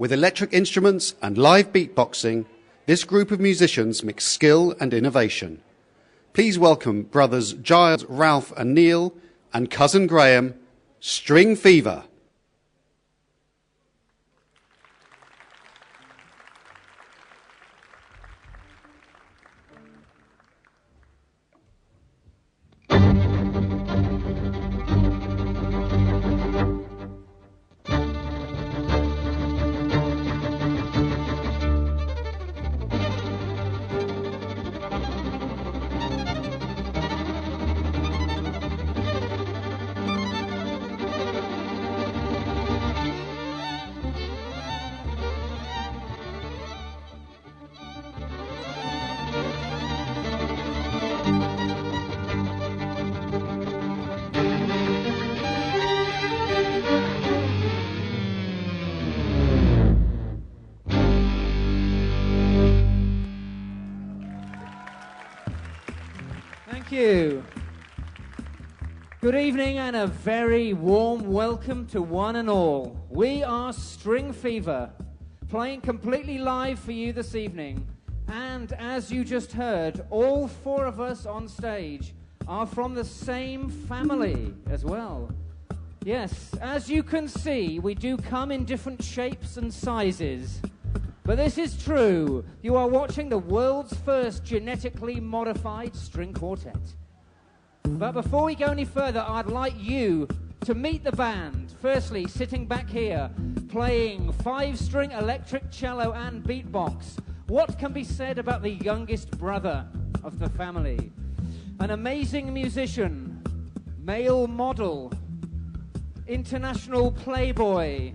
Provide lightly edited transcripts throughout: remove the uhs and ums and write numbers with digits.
With electric instruments and live beatboxing, this group of musicians mix skill and innovation. Please welcome brothers Giles, Ralph and Neil and cousin Graham, String Fever. Good evening and a very warm welcome to one and all. We are String Fever, playing completely live for you this evening. And as you just heard, all four of us on stage are from the same family as well. Yes, as you can see, we do come in different shapes and sizes. But this is true. You are watching the world's first genetically modified string quartet. But before we go any further, I'd like you to meet the band. Firstly, sitting back here, playing 5-string electric cello and beatbox. What can be said about the youngest brother of the family? An amazing musician, male model, international playboy.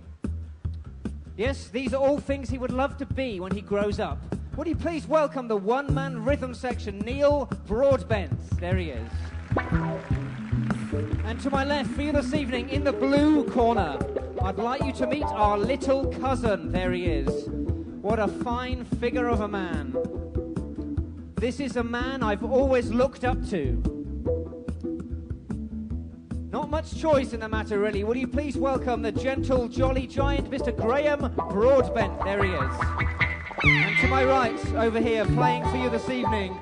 Yes, these are all things he would love to be when he grows up. Would you please welcome the one-man rhythm section, Neil Broadbent. There he is. And to my left for you this evening, in the blue corner, I'd like you to meet our little cousin. There he is. What a fine figure of a man. This is a man I've always looked up to. Not much choice in the matter, really. Will you please welcome the gentle, jolly giant, Mr. Graham Broadbent. There he is. And to my right, over here, playing for you this evening,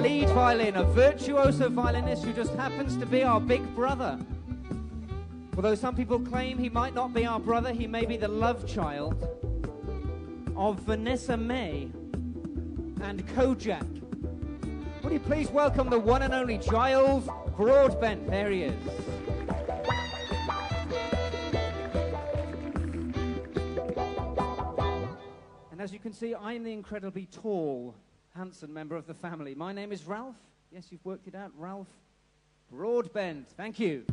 lead violin, a virtuoso violinist who just happens to be our big brother. Although some people claim he might not be our brother, he may be the love child of Vanessa May and Kojak. Would you please welcome the one and only Giles Broadbent. There he is. And as you can see, I'm the incredibly tall, handsome member of the family. My name is Ralph. Yes, you've worked it out. Ralph Broadbent. Thank you.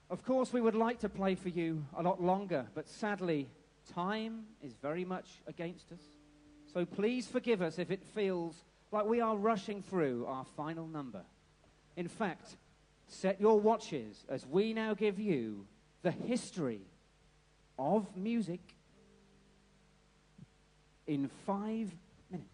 Of course, we would like to play for you a lot longer, but sadly, time is very much against us. So please forgive us if it feels like we are rushing through our final number. In fact, set your watches as we now give you the history of music in 5 minutes.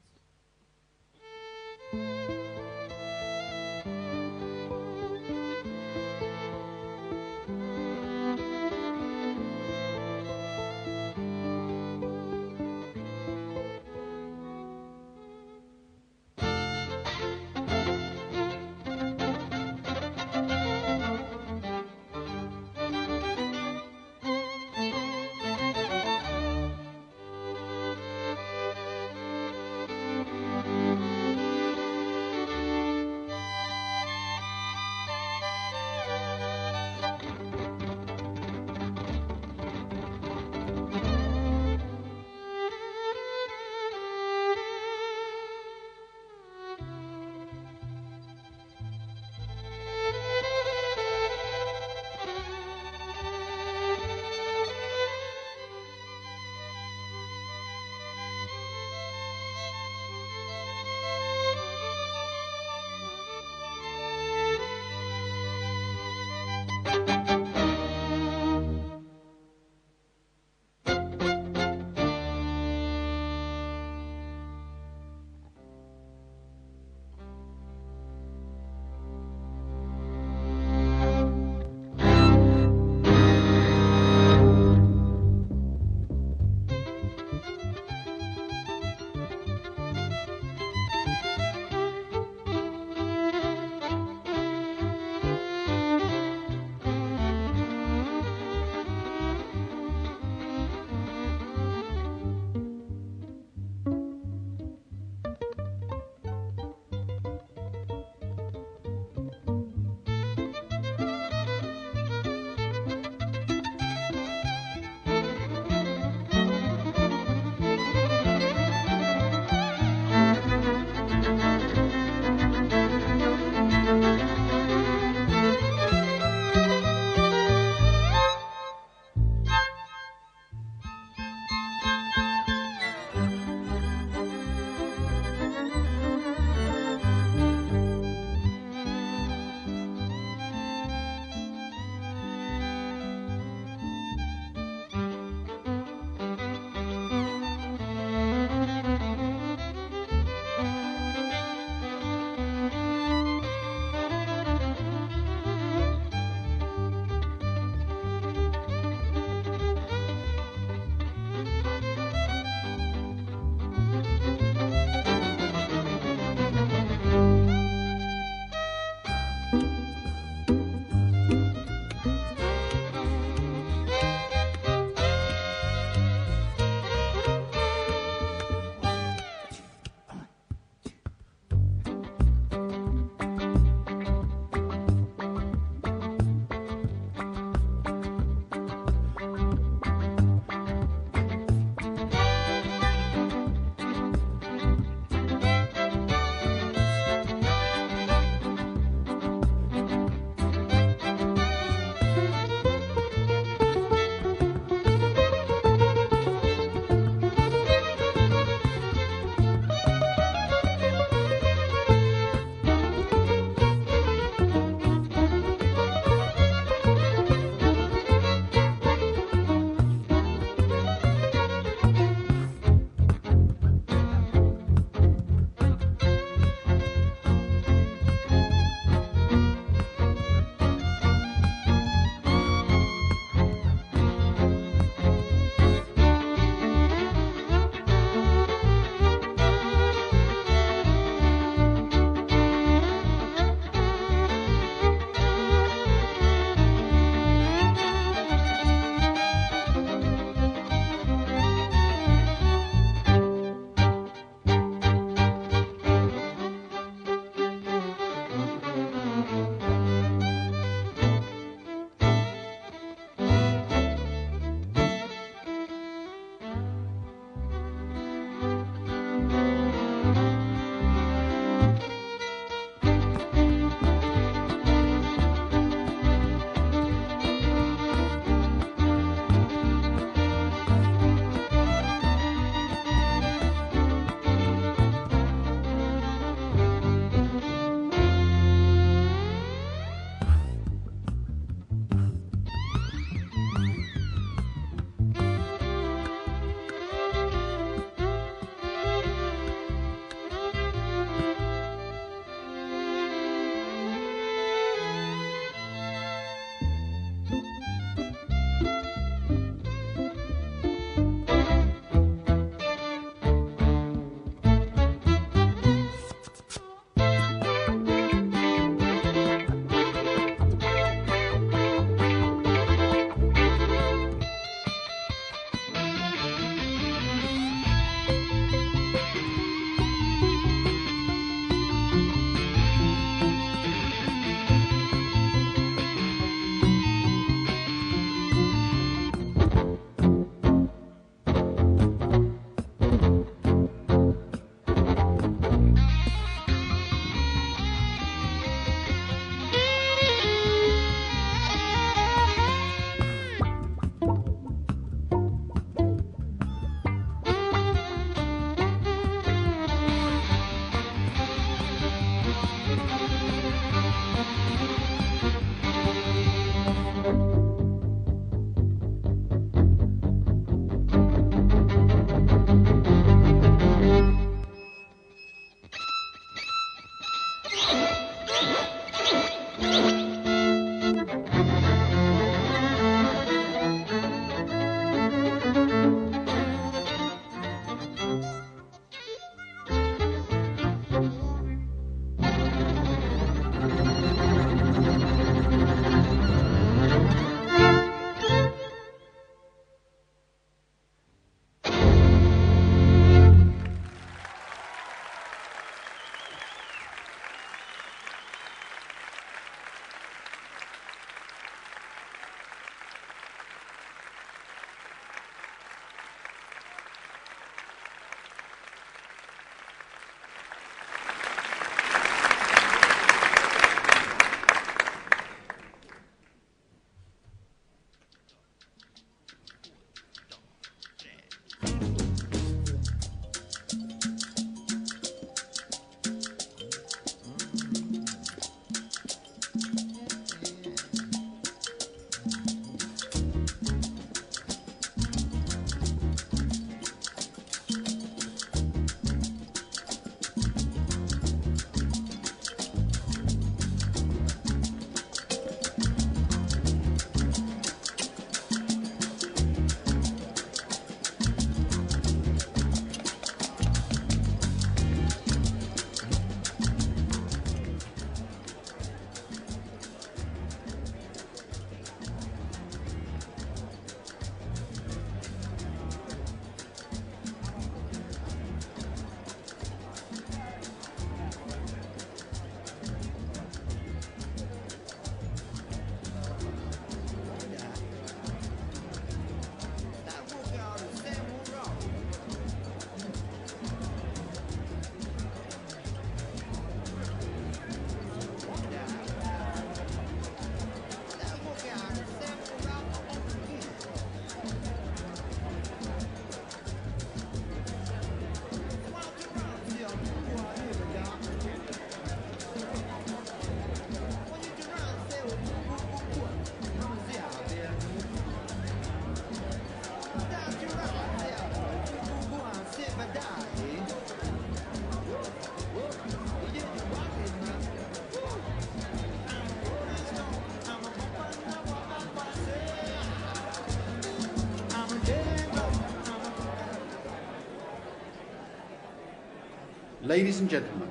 Ladies and gentlemen,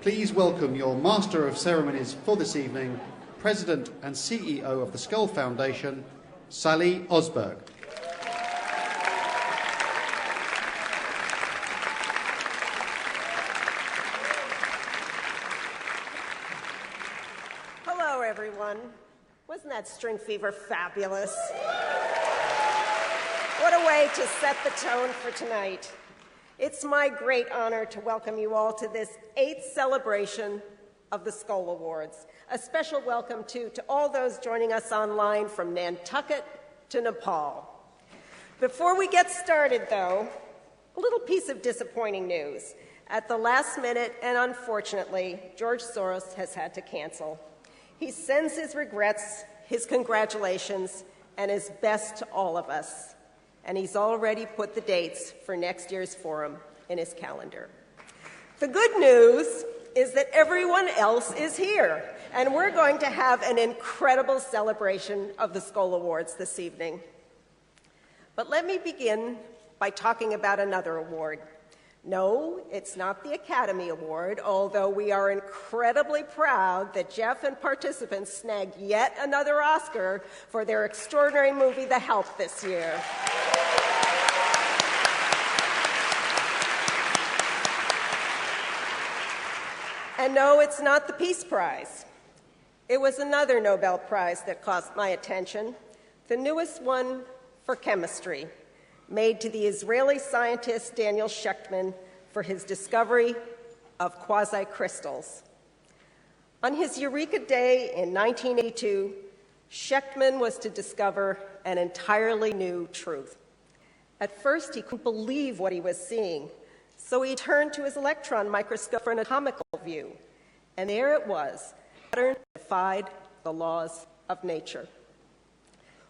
please welcome your Master of Ceremonies for this evening, President and CEO of the Skoll Foundation, Sally Osberg. Hello, everyone. Wasn't that string fever fabulous? What a way to set the tone for tonight. It's my great honor to welcome you all to this 8th celebration of the Skoll Awards. A special welcome, too, to all those joining us online from Nantucket to Nepal. Before we get started, though, a little piece of disappointing news. At the last minute, and unfortunately, George Soros has had to cancel. He sends his regrets, his congratulations, and his best to all of us. And he's already put the dates for next year's forum in his calendar. The good news is that everyone else is here, and we're going to have an incredible celebration of the Skoll Awards this evening. But let me begin by talking about another award. No, it's not the Academy Award, although we are incredibly proud that Jeff and participants snagged yet another Oscar for their extraordinary movie, The Help, this year. And no, it's not the Peace Prize. It was another Nobel Prize that caught my attention, the newest one for chemistry, made to the Israeli scientist Daniel Shechtman for his discovery of quasi-crystals. On his Eureka Day in 1982, Shechtman was to discover an entirely new truth. At first, he couldn't believe what he was seeing, so he turned to his electron microscope for an atomical view, and there it was, a pattern that defied the laws of nature.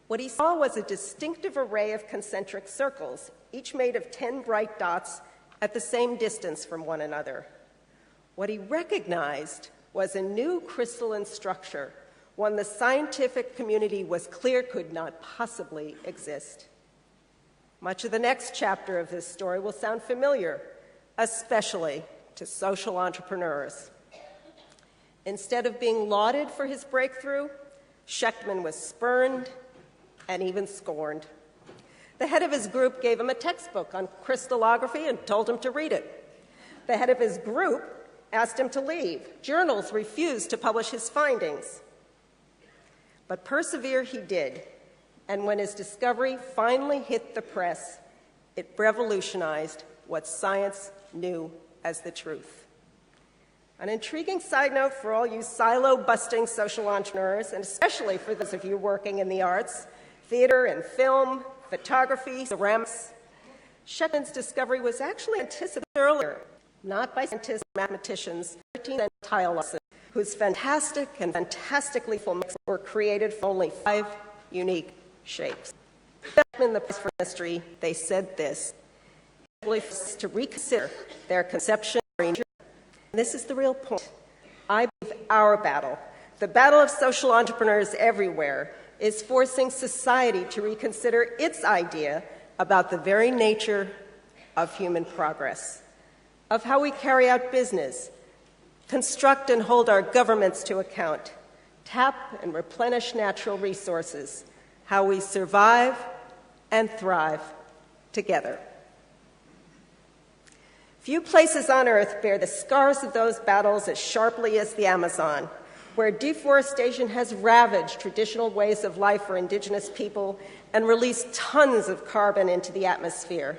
What he saw was a distinctive array of concentric circles, each made of 10 bright dots at the same distance from one another. What he recognized was a new crystalline structure, one the scientific community was clear could not possibly exist. Much of the next chapter of this story will sound familiar, especially to social entrepreneurs. Instead of being lauded for his breakthrough, Shechtman was spurned and even scorned. The head of his group gave him a textbook on crystallography and told him to read it. The head of his group asked him to leave. Journals refused to publish his findings. But persevere he did, and when his discovery finally hit the press, it revolutionized what science knew as the truth. An intriguing side note for all you silo-busting social entrepreneurs, and especially for those of you working in the arts, theater and film, photography, ceramics. Shechtman's discovery was actually anticipated earlier, not by scientists and mathematicians, 13 tile lessons, whose fantastic and fantastically full mixes were created for only 5 unique shapes. In the press for history, they said this, to reconsider their conception of danger. This is the real point. I believe our battle, the battle of social entrepreneurs everywhere, is forcing society to reconsider its idea about the very nature of human progress, of how we carry out business, construct and hold our governments to account, tap and replenish natural resources, how we survive and thrive together. Few places on earth bear the scars of those battles as sharply as the Amazon, where deforestation has ravaged traditional ways of life for indigenous people and released tons of carbon into the atmosphere,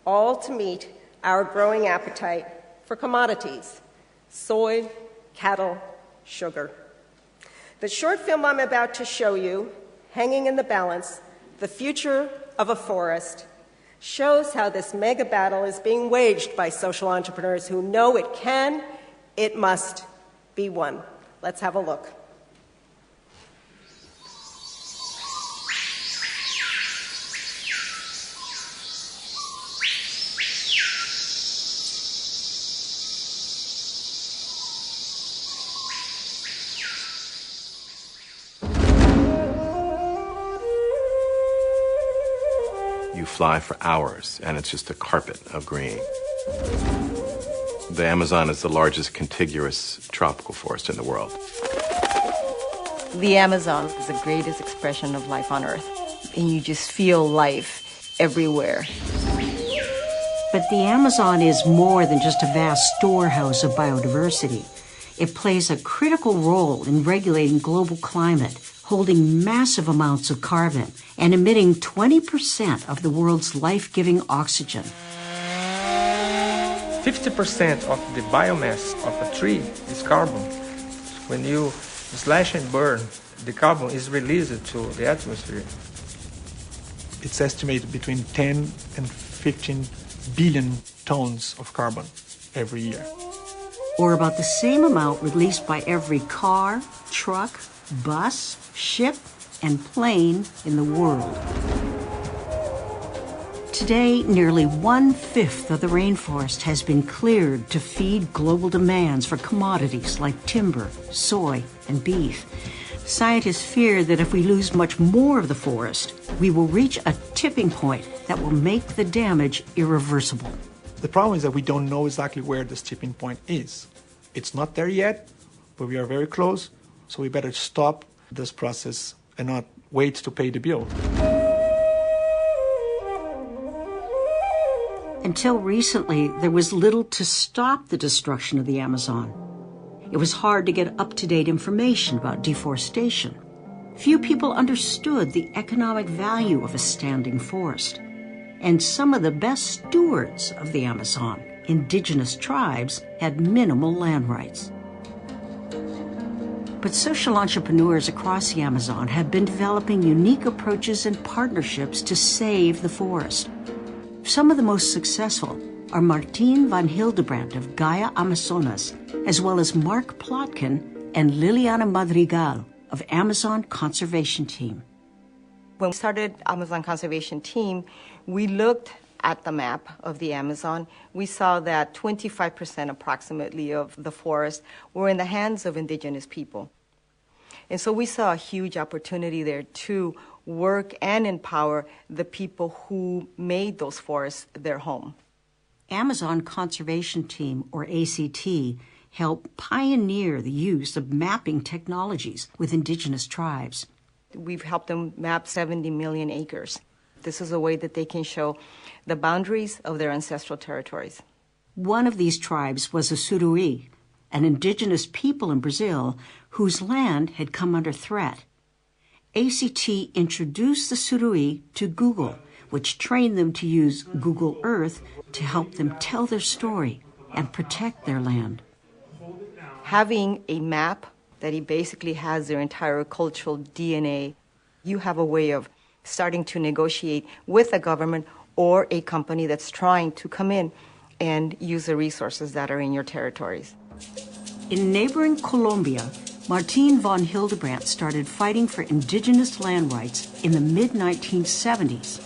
all to meet our growing appetite for commodities, soy, cattle, sugar. The short film I'm about to show you, Hanging in the Balance, The Future of a Forest, shows how this mega battle is being waged by social entrepreneurs who know it can, it must be won. Let's have a look. You fly for hours, and it's just a carpet of green. The Amazon is the largest contiguous tropical forest in the world. The Amazon is the greatest expression of life on Earth, and you just feel life everywhere. But the Amazon is more than just a vast storehouse of biodiversity. It plays a critical role in regulating global climate, holding massive amounts of carbon, and emitting 20% of the world's life-giving oxygen. 50% of the biomass of a tree is carbon. When you slash and burn, the carbon is released to the atmosphere. It's estimated between 10 and 15 billion tons of carbon every year. Or about the same amount released by every car, truck, bus, ship, and plane in the world. Today, nearly 1/5 of the rainforest has been cleared to feed global demands for commodities like timber, soy, and beef. Scientists fear that if we lose much more of the forest, we will reach a tipping point that will make the damage irreversible. The problem is that we don't know exactly where this tipping point is. It's not there yet, but we are very close, so we better stop this process and not wait to pay the bill. Until recently, there was little to stop the destruction of the Amazon. It was hard to get up-to-date information about deforestation. Few people understood the economic value of a standing forest. And some of the best stewards of the Amazon, indigenous tribes, had minimal land rights. But social entrepreneurs across the Amazon have been developing unique approaches and partnerships to save the forest. Some of the most successful are Martin van Hildebrandt of Gaia Amazonas, as well as Mark Plotkin and Liliana Madrigal of Amazon Conservation Team. When we started Amazon Conservation Team, we looked at the map of the Amazon. We saw that 25% approximately of the forest were in the hands of indigenous people. And so we saw a huge opportunity there to work and empower the people who made those forests their home. Amazon Conservation Team, or ACT, helped pioneer the use of mapping technologies with indigenous tribes. We've helped them map 70 million acres. This is a way that they can show the boundaries of their ancestral territories. One of these tribes was the Surui, an indigenous people in Brazil whose land had come under threat. ACT introduced the Surui to Google, which trained them to use Google Earth to help them tell their story and protect their land. Having a map that basically has their entire cultural DNA, you have a way of starting to negotiate with a government or a company that's trying to come in and use the resources that are in your territories. In neighboring Colombia, Martin von Hildebrandt started fighting for indigenous land rights in the mid-1970s.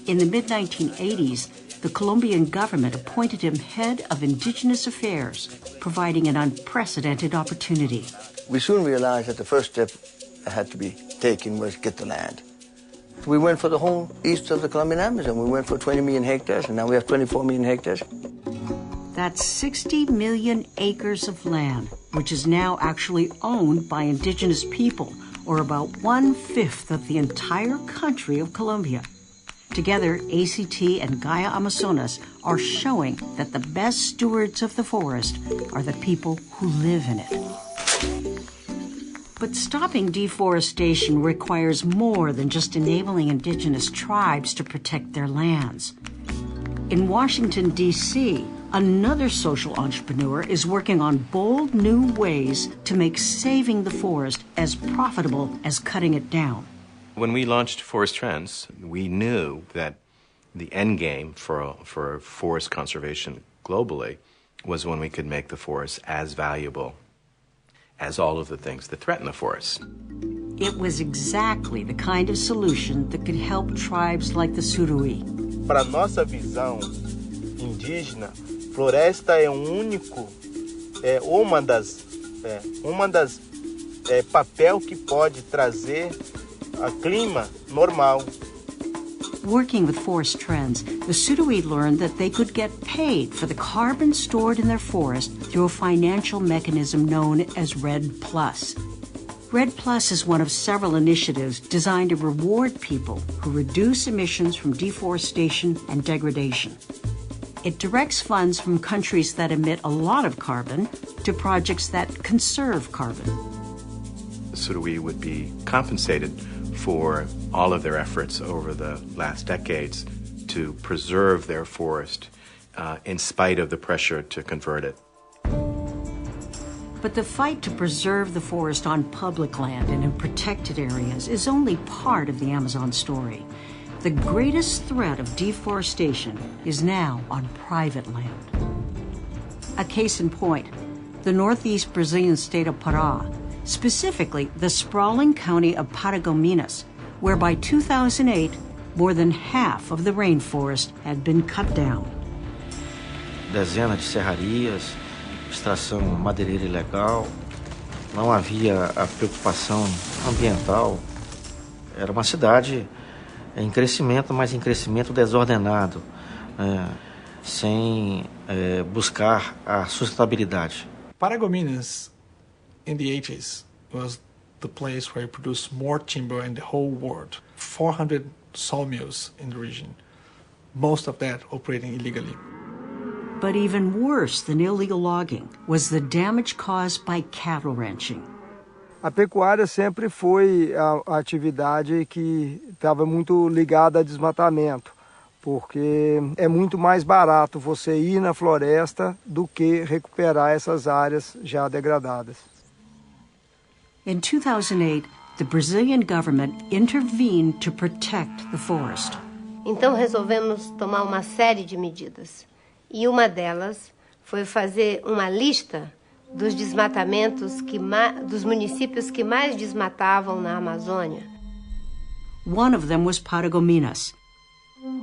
In the mid-1980s, the Colombian government appointed him head of indigenous affairs, providing an unprecedented opportunity. We soon realized that the first step that had to be taken was get the land. We went for the whole east of the Colombian Amazon. We went for 20 million hectares, and now we have 24 million hectares. That's 60 million acres of land, which is now actually owned by indigenous people, or about 1/5 of the entire country of Colombia. Together, ACT and Gaia Amazonas are showing that the best stewards of the forest are the people who live in it. But stopping deforestation requires more than just enabling indigenous tribes to protect their lands. In Washington, D.C., another social entrepreneur is working on bold new ways to make saving the forest as profitable as cutting it down. When we launched Forest Trends, we knew that the end game for forest conservation globally was when we could make the forest as valuable as all of the things that threaten the forest. It was exactly the kind of solution that could help tribes like the Surui. Para nossa visão indígena, floresta é uma das papel que pode trazer a clima normal. Working with Forest Trends, the Sudoe learned that they could get paid for the carbon stored in their forest through a financial mechanism known as REDD+. REDD+ is one of several initiatives designed to reward people who reduce emissions from deforestation and degradation. It directs funds from countries that emit a lot of carbon to projects that conserve carbon. Sudoe would be compensated for all of their efforts over the last decades to preserve their forest in spite of the pressure to convert it. But the fight to preserve the forest on public land and in protected areas is only part of the Amazon story. The greatest threat of deforestation is now on private land. A case in point, the northeast Brazilian state of Pará, specifically the sprawling county of Paragominas, where by 2008, more than half of the rainforest had been cut down. Dezenas de serrarias, extração madeireira ilegal, não havia a preocupação ambiental. Era uma cidade em crescimento, mas em crescimento desordenado, sem buscar a sustentabilidade. Paragominas, in the 80s, was the place where you produced more timber in the whole world. 400 sawmills in the region, most of that operating illegally. But even worse than illegal logging was the damage caused by cattle ranching. A pecuária sempre foi a atividade que estava muito ligada a desmatamento, porque é muito mais barato você ir na floresta do que recuperar essas áreas já degradadas. In 2008, the Brazilian government intervened to protect the forest. Então resolvemos tomar uma série de medidas. E uma delas foi fazer uma lista dos desmatamentos dos municípios que mais desmatavam na Amazônia. One of them was Paragominas.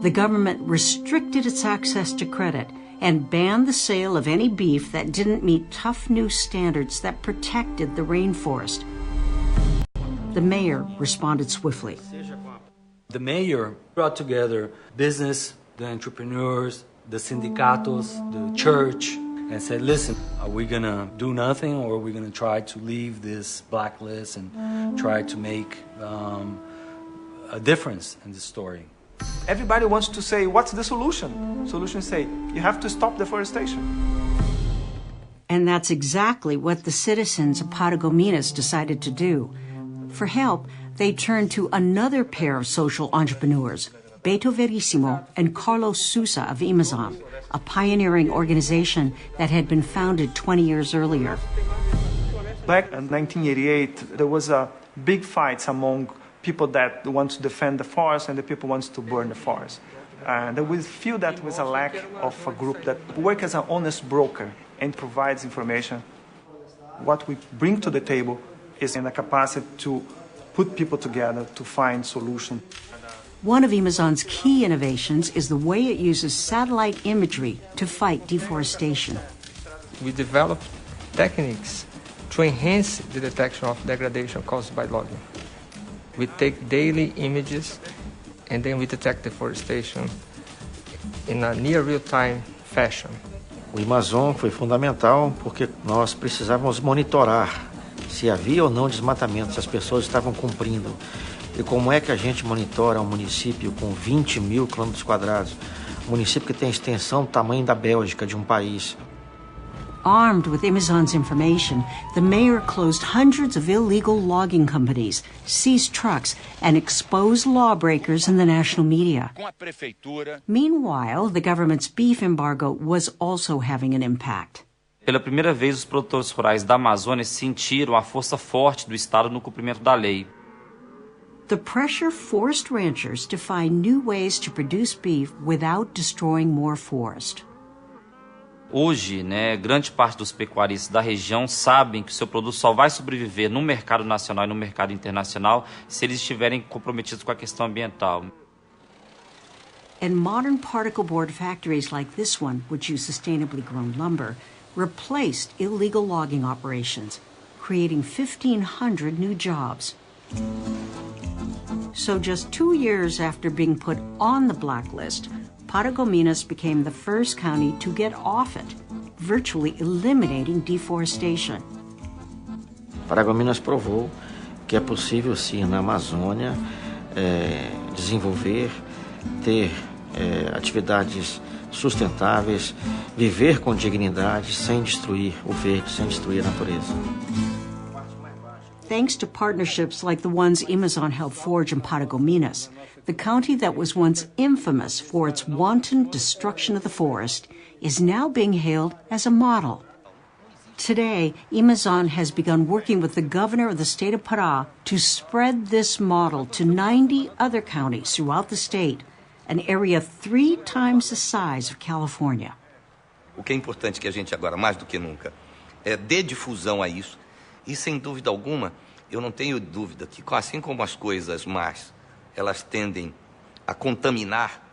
The government restricted its access to credit and banned the sale of any beef that didn't meet tough new standards that protected the rainforest. The mayor responded swiftly. The mayor brought together business, the entrepreneurs, the sindicatos, the church, and said, listen, are we going to do nothing, or are we going to try to leave this blacklist and try to make a difference in the story? Everybody wants to say, what's the solution? Solutions say, you have to stop deforestation. And that's exactly what the citizens of Paragominas decided to do. For help, they turned to another pair of social entrepreneurs, Beto Verissimo and Carlos Sousa of Amazon, a pioneering organization that had been founded 20 years earlier. Back in 1988, there was a big fight among people that want to defend the forest and the people wants to burn the forest. And we feel that was a lack of a group that works as an honest broker and provides information. What we bring to the table is in the capacity to put people together to find solutions. One of Amazon's key innovations is the way it uses satellite imagery to fight deforestation. We developed techniques to enhance the detection of degradation caused by logging. We take daily images and then we detect deforestation in a near real-time fashion. O Amazon foi fundamental porque nós precisávamos monitorar se havia ou não desmatamento, se as pessoas estavam cumprindo. E como é que a gente monitora um município com 20 mil quilômetros quadrados, um município que tem extensão do tamanho da Bélgica, de um país? Armed with Amazon's information, the mayor closed hundreds of illegal logging companies, seized trucks, and exposed lawbreakers in the national media. Meanwhile, the government's beef embargo was also having an impact. Pela primeira vez, os produtores rurais da Amazônia sentiram a força forte do Estado no cumprimento da lei. The pressure forced ranchers to find new ways to produce beef without destroying more forest. Hoje, grande parte dos pecuaristas da região sabem que o seu produto só vai sobreviver no mercado nacional e no mercado internacional se eles estiverem comprometidos com a questão ambiental. And modern particle board factories like this one, which use sustainably grown lumber, replaced illegal logging operations, creating 1,500 new jobs. So just 2 years after being put on the blacklist, Paragominas became the first county to get off it, virtually eliminating deforestation. Paragominas provou que é possível, sim, na Amazônia, desenvolver, ter atividades sustentáveis, viver com dignidade, sem destruir o verde, sem destruir a natureza. Thanks to partnerships like the ones Amazon helped forge in Paragominas, the county that was once infamous for its wanton destruction of the forest is now being hailed as a model. Today, Amazon has begun working with the governor of the state of Pará to spread this model to 90 other counties throughout the state, an area 3 times the size of California. O que é importante que a gente agora, mais do que nunca, dê difusão a isso. E, sem dúvida alguma, eu não tenho dúvida que, assim como as coisas más, elas tendem a contaminar,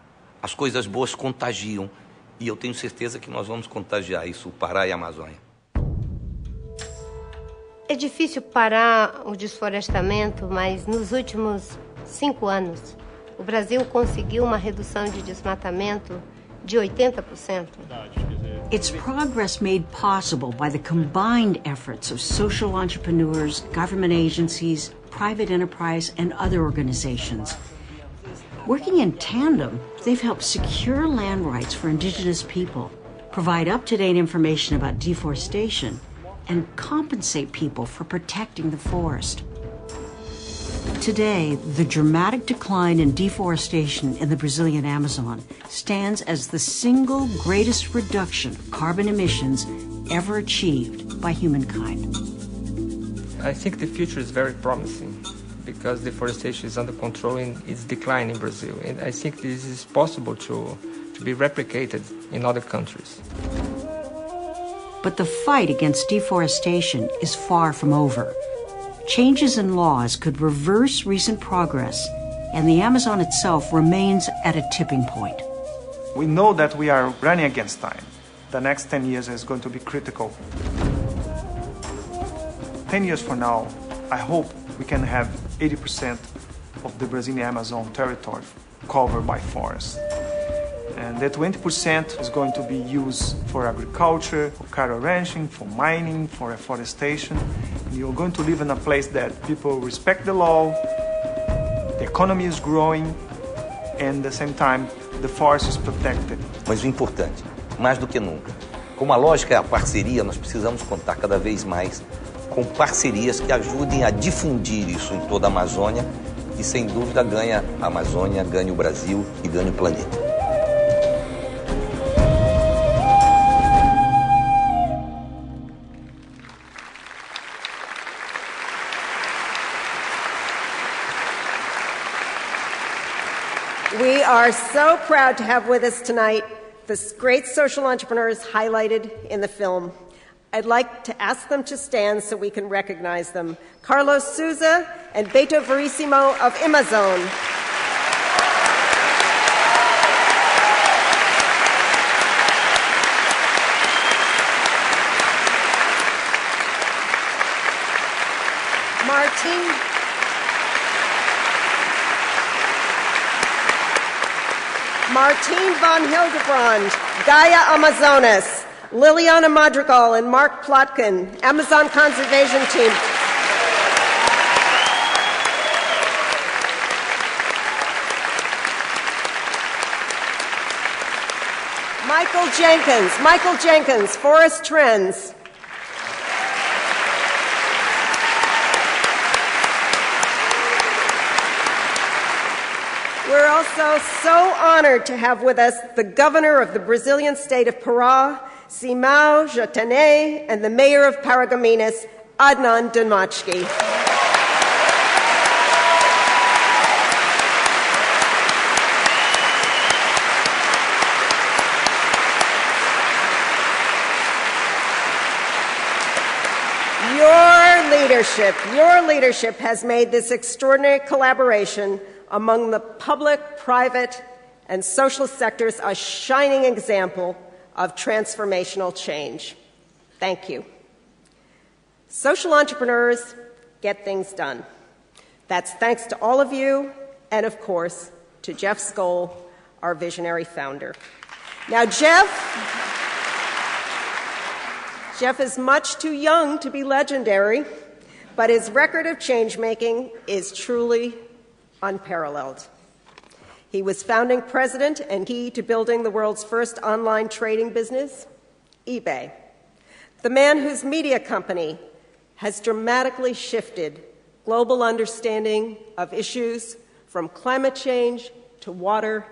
as coisas boas contagiam. E eu tenho certeza que nós vamos contagiar isso, o Pará e a Amazônia. É difícil parar o desflorestamento, mas nos últimos 5 anos, o Brasil conseguiu uma redução de desmatamento de 80%. It's progress made possible by the combined efforts of social entrepreneurs, government agencies, private enterprise, and other organizations. Working in tandem, they've helped secure land rights for indigenous people, provide up-to-date information about deforestation, and compensate people for protecting the forest. Today, the dramatic decline in deforestation in the Brazilian Amazon stands as the single greatest reduction of carbon emissions ever achieved by humankind. I think the future is very promising because deforestation is under control and it's declining in Brazil. And I think this is possible to be replicated in other countries. But the fight against deforestation is far from over. Changes in laws could reverse recent progress, and the Amazon itself remains at a tipping point. We know that we are running against time. The next 10 years is going to be critical. 10 years from now, I hope we can have 80% of the Brazilian Amazon territory covered by forests. And that 20% is going to be used for agriculture, for cattle ranching, for mining, for reforestation. And you're going to live in a place that people respect the law, the economy is growing, and at the same time, the forest is protected. Mas o importante, mais do que nunca, como a lógica é a parceria, nós precisamos contar cada vez mais com parcerias que ajudem a difundir isso em toda a Amazônia e, sem dúvida, ganha a Amazônia, ganha o Brasil e ganha o planeta. We are so proud to have with us tonight the great social entrepreneurs highlighted in the film. I'd like to ask them to stand so we can recognize them. Carlos Souza and Beto Verissimo of Amazon. Martine von Hildebrand, Gaia Amazonas, Liliana Madrigal and Mark Plotkin, Amazon Conservation Team. Michael Jenkins, Forest Trends. We're also so honored to have with us the governor of the Brazilian state of Pará, Simão Jatene, and the mayor of Paragominas, Adnan Donmatsky. Your leadership has made this extraordinary collaboration among the public, private, and social sectors a shining example of transformational change. Thank you. Social entrepreneurs get things done. That's thanks to all of you and of course, to Jeff Skoll, our visionary founder. Now, Jeff is much too young to be legendary, but his record of change-making is truly unparalleled. He was founding president and key to building the world's first online trading business, eBay. The man whose media company has dramatically shifted global understanding of issues from climate change to water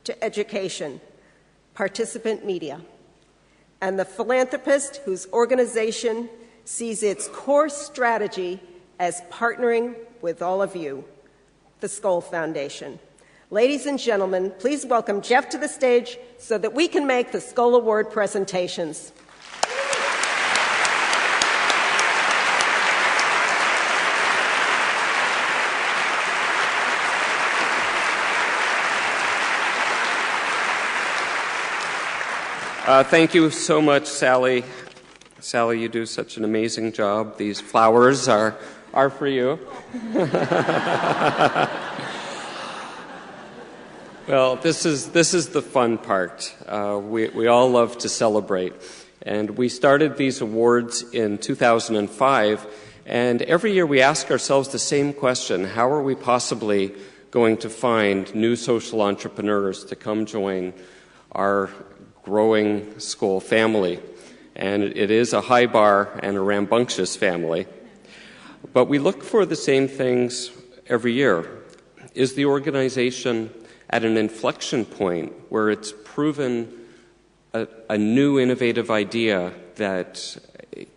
to education, Participant Media. And the philanthropist whose organization sees its core strategy as partnering with all of you, the Skoll Foundation. Ladies and gentlemen, please welcome Jeff to the stage so that we can make the Skoll Award presentations. Thank you so much, Sally. Sally, you do such an amazing job. These flowers are for you. Well, this is the fun part. We all love to celebrate. And we started these awards in 2005, and every year we ask ourselves the same question: how are we possibly going to find new social entrepreneurs to come join our growing Skoll family? And it is a high bar and a rambunctious family. But we look for the same things every year. Is the organization at an inflection point where it's proven a new innovative idea that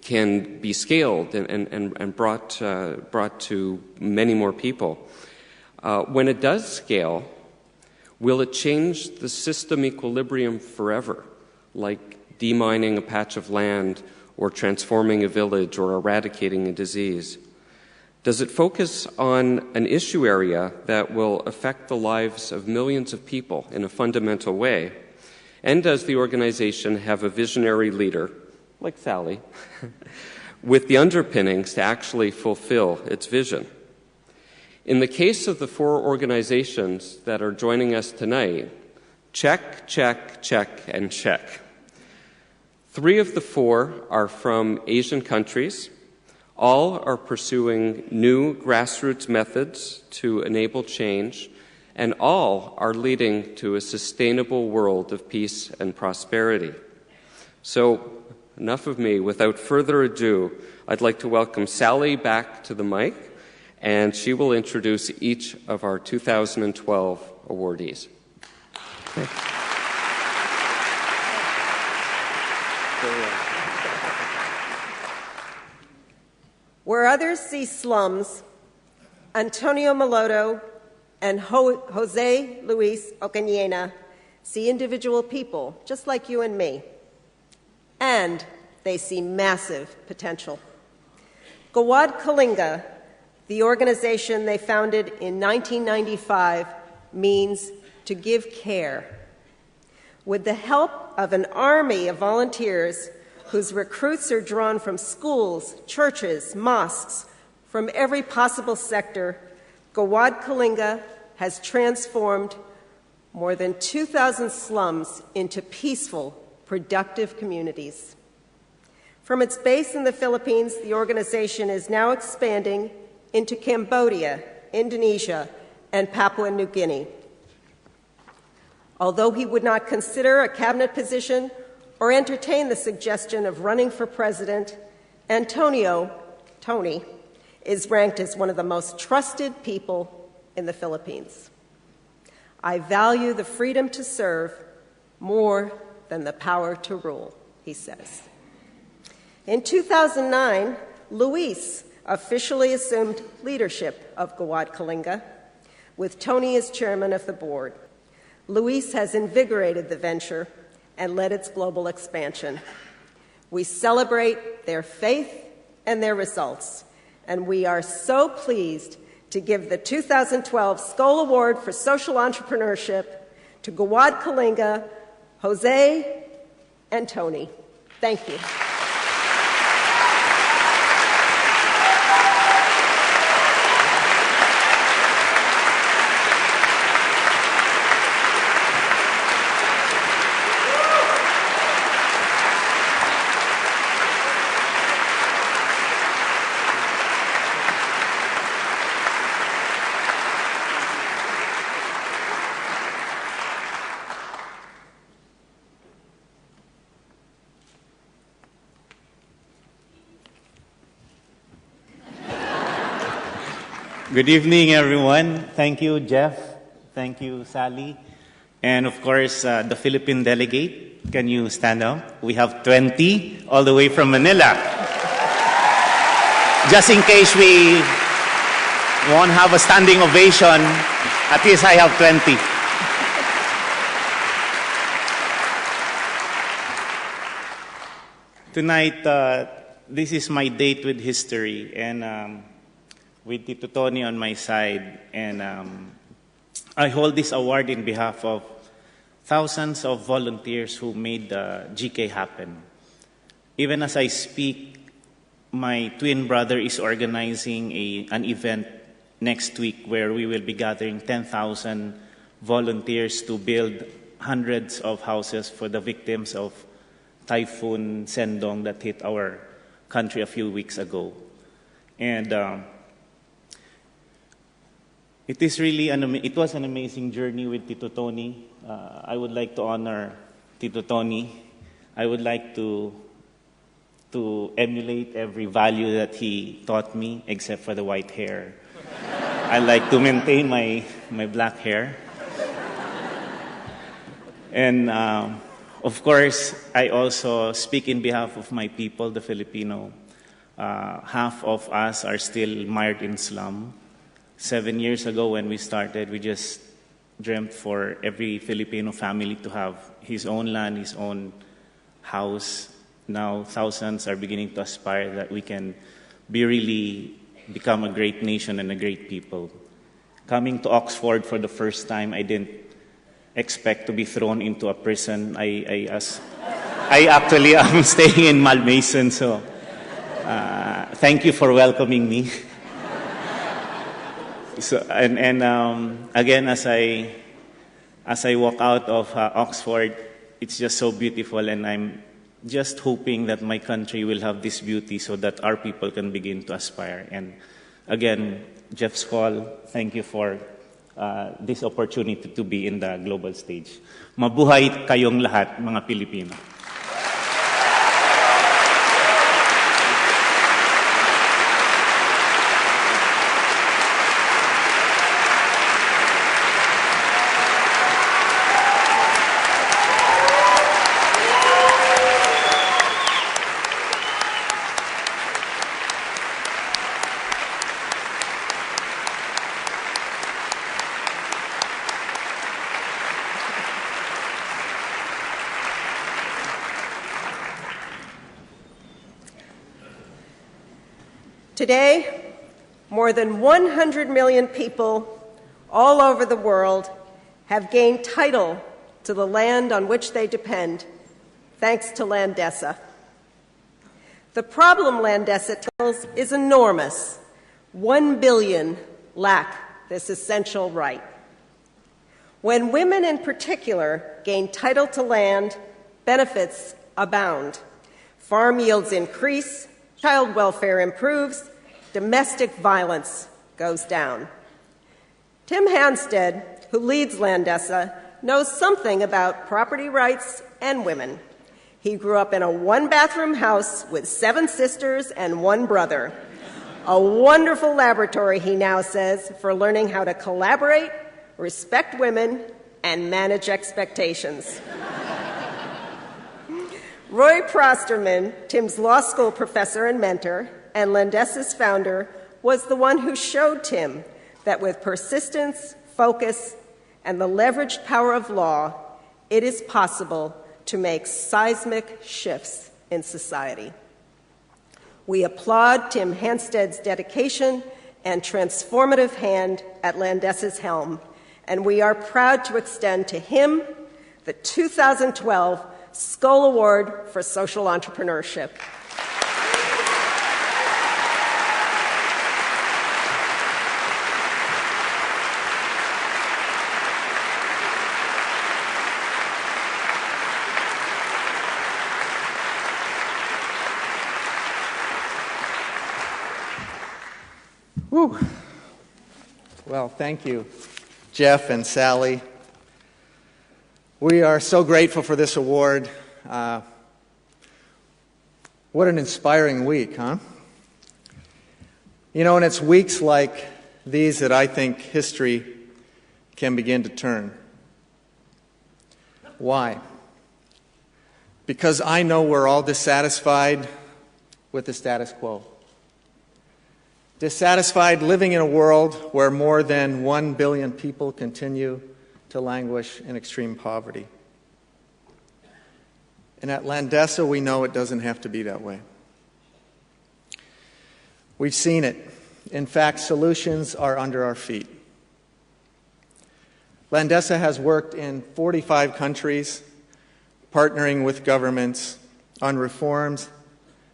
can be scaled and brought to many more people? When it does scale, will it change the system equilibrium forever, like demining a patch of land or transforming a village or eradicating a disease? Does it focus on an issue area that will affect the lives of millions of people in a fundamental way? And does the organization have a visionary leader, like Sally, with the underpinnings to actually fulfill its vision? In the case of the 4 organizations that are joining us tonight, check, check, check, and check. 3 of the 4 are from Asian countries. All are pursuing new grassroots methods to enable change, and all are leading to a sustainable world of peace and prosperity. So, enough of me. Without further ado, I'd like to welcome Sally back to the mic, and she will introduce each of our 2012 awardees. Where others see slums, Antonio Maloto and Jose Luis Ocañena see individual people just like you and me, and they see massive potential. Gawad Kalinga, the organization they founded in 1995, means to give care. With the help of an army of volunteers whose recruits are drawn from schools, churches, mosques, from every possible sector, Gawad Kalinga has transformed more than 2,000 slums into peaceful, productive communities. From its base in the Philippines, the organization is now expanding into Cambodia, Indonesia, and Papua New Guinea. Although he would not consider a cabinet position or entertain the suggestion of running for president, Tony, is ranked as one of the most trusted people in the Philippines. I value the freedom to serve more than the power to rule, he says. In 2009, Luis officially assumed leadership of Gawad Kalinga, with Tony as chairman of the board. Luis has invigorated the venture and led its global expansion. We celebrate their faith and their results, and we are so pleased to give the 2012 Skoll Award for Social Entrepreneurship to Gawad Kalinga, Jose, and Tony. Thank you. Good evening, everyone. Thank you, Jeff. Thank you, Sally. And of course, the Philippine delegate. Can you stand up? We have 20 all the way from Manila. Just in case we won't have a standing ovation, at least I have 20. Tonight, this is my date with history, and with Tito Tony on my side, and I hold this award in behalf of thousands of volunteers who made the GK happen. Even as I speak, my twin brother is organizing an event next week where we will be gathering 10,000 volunteers to build hundreds of houses for the victims of Typhoon Sendong that hit our country a few weeks ago. And it was an amazing journey with Tito Tony. I would like to honor Tito Tony. I would like to emulate every value that he taught me, except for the white hair. I like to maintain my black hair. And of course, I also speak in behalf of my people, the Filipino. Half of us are still mired in slum. 7 years ago when we started, we just dreamt for every Filipino family to have his own land, his own house. Now thousands are beginning to aspire that we can become a great nation and a great people. Coming to Oxford for the first time, I didn't expect to be thrown into a prison. I actually am staying in Malmaison, so thank you for welcoming me. So, again, as I walk out of Oxford, it's just so beautiful, and I'm just hoping that my country will have this beauty so that our people can begin to aspire. And again, Jeff Skoll, thank you for this opportunity to be in the global stage. Mabuhay kayong lahat, mga Pilipino. Today, more than 100 million people all over the world have gained title to the land on which they depend, thanks to Landesa. The problem Landesa tells is enormous. 1 billion lack this essential right. When women in particular gain title to land, benefits abound. Farm yields increase, child welfare improves, domestic violence goes down. Tim Hanstead, who leads Landesa, knows something about property rights and women. He grew up in a one-bathroom house with 7 sisters and 1 brother. A wonderful laboratory, he now says, for learning how to collaborate, respect women, and manage expectations. Roy Prosterman, Tim's law school professor and mentor, and Landesa's founder, was the one who showed Tim that with persistence, focus, and the leveraged power of law, it is possible to make seismic shifts in society. We applaud Tim Hanstead's dedication and transformative hand at Landesa's helm, and we are proud to extend to him the 2012 Skoll Award for Social Entrepreneurship. Whew. Well, thank you, Jeff and Sally. We are so grateful for this award. What an inspiring week, huh? You know, and it's weeks like these that I think history can begin to turn. Why? Because I know we're all dissatisfied with the status quo. Dissatisfied living in a world where more than 1 billion people continue to languish in extreme poverty. And at Landesa, we know it doesn't have to be that way. We've seen it. In fact, solutions are under our feet. Landesa has worked in 45 countries, partnering with governments on reforms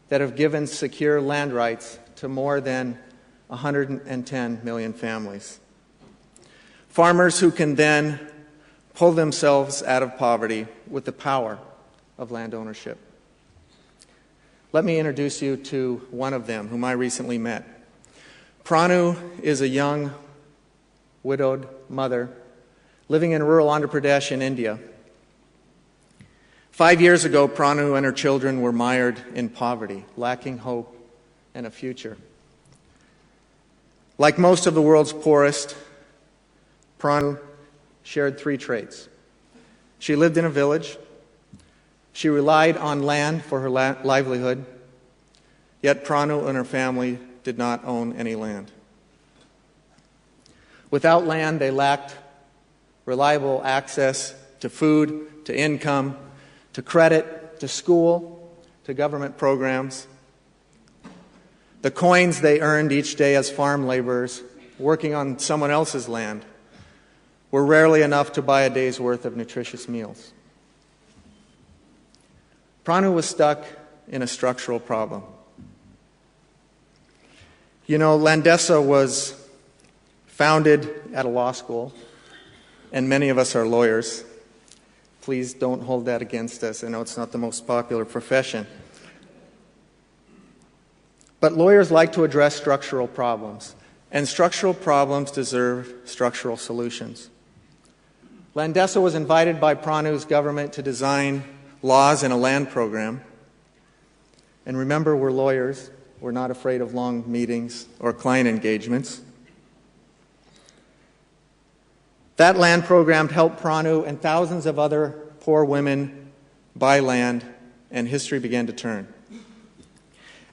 that have given secure land rights to more than 110 million families. Farmers who can then pull themselves out of poverty with the power of land ownership. Let me introduce you to one of them, whom I recently met. Pranu is a young, widowed mother living in rural Andhra Pradesh in India. 5 years ago, Pranu and her children were mired in poverty, lacking hope and a future. Like most of the world's poorest, Pranu shared 3 traits. She lived in a village. She relied on land for her livelihood. Yet Pranu and her family did not own any land. Without land, they lacked reliable access to food, to income, to credit, to school, to government programs. The coins they earned each day as farm laborers, working on someone else's land, were rarely enough to buy a day's worth of nutritious meals. Pranu was stuck in a structural problem. You know, Landesa was founded at a law school, and many of us are lawyers. Please don't hold that against us. I know it's not the most popular profession. But lawyers like to address structural problems, and structural problems deserve structural solutions. Landesa was invited by Pranu's government to design laws and a land program. And remember, we're lawyers. We're not afraid of long meetings or client engagements. That land program helped Pranu and thousands of other poor women buy land, and history began to turn.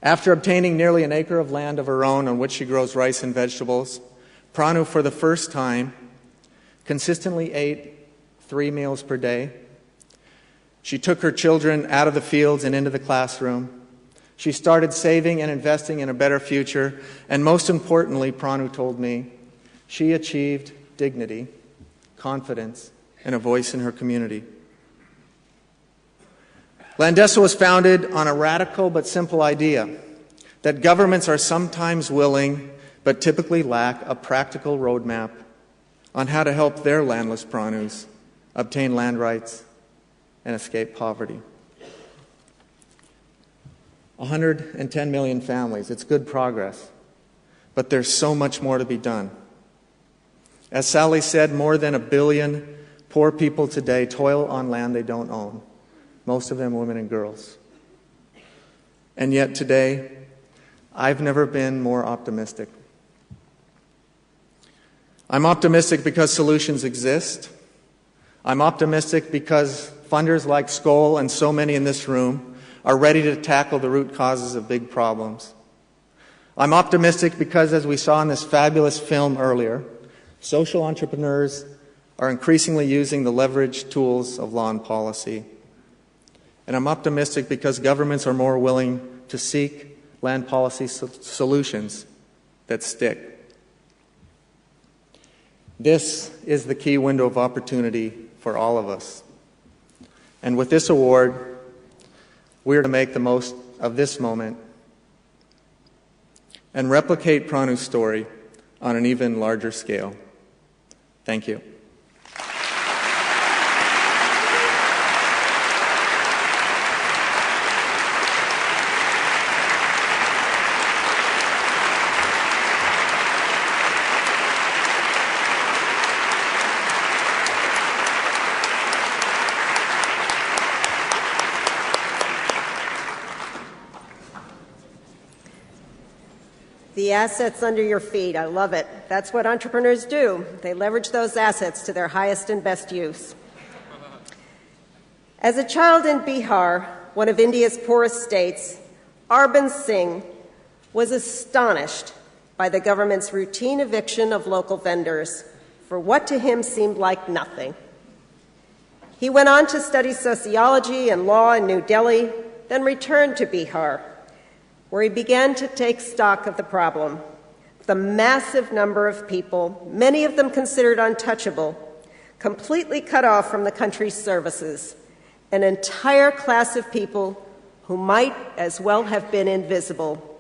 After obtaining nearly an acre of land of her own on which she grows rice and vegetables, Pranu, for the first time, consistently ate 3 meals per day. She took her children out of the fields and into the classroom. She started saving and investing in a better future, and most importantly, Pranu told me, she achieved dignity, confidence, and a voice in her community. Landesa was founded on a radical but simple idea that governments are sometimes willing but typically lack a practical roadmap on how to help their landless Pranus obtain land rights and escape poverty. 110 million families, it's good progress, but there's so much more to be done. As Sally said, more than 1 billion poor people today toil on land they don't own, most of them women and girls. And yet today, I've never been more optimistic. I'm optimistic because solutions exist. I'm optimistic because funders like Skoll and so many in this room are ready to tackle the root causes of big problems. I'm optimistic because, as we saw in this fabulous film earlier, social entrepreneurs are increasingly using the leverage tools of law and policy. And I'm optimistic because governments are more willing to seek land policy solutions that stick. This is the key window of opportunity for all of us. And with this award, we are to make the most of this moment and replicate Pranu's story on an even larger scale. Thank you. The The assets under your feet. I love it. That's what entrepreneurs do. They leverage those assets to their highest and best use. As a child in Bihar, one of India's poorest states, Arban Singh was astonished by the government's routine eviction of local vendors for what to him seemed like nothing. He went on to study sociology and law in New Delhi, then returned to Bihar, where he began to take stock of the problem. The massive number of people, many of them considered untouchable, completely cut off from the country's services, an entire class of people who might as well have been invisible,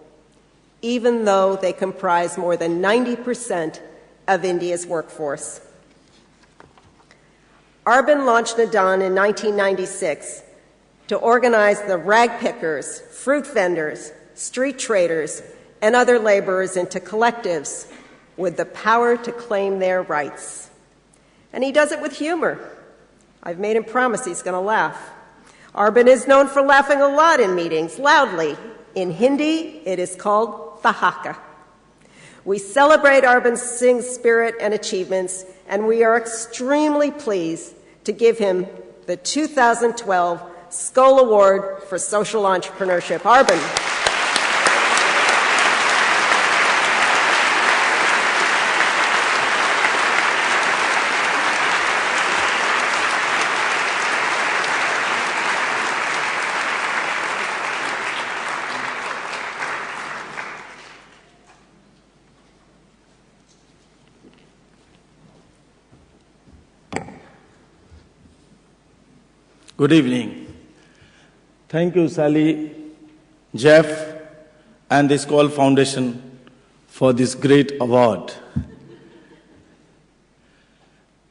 even though they comprise more than 90% of India's workforce. Arban launched Nadaan in 1996 to organize the rag pickers, fruit vendors, street traders, and other laborers into collectives with the power to claim their rights. And he does it with humor. I've made him promise he's going to laugh. Arban is known for laughing a lot in meetings, loudly. In Hindi, it is called Thahaka. We celebrate Arban Singh's spirit and achievements, and we are extremely pleased to give him the 2012 Skoll Award for Social Entrepreneurship. Arban. Good evening. Thank you, Sally, Jeff, and the Skoll Foundation for this great award.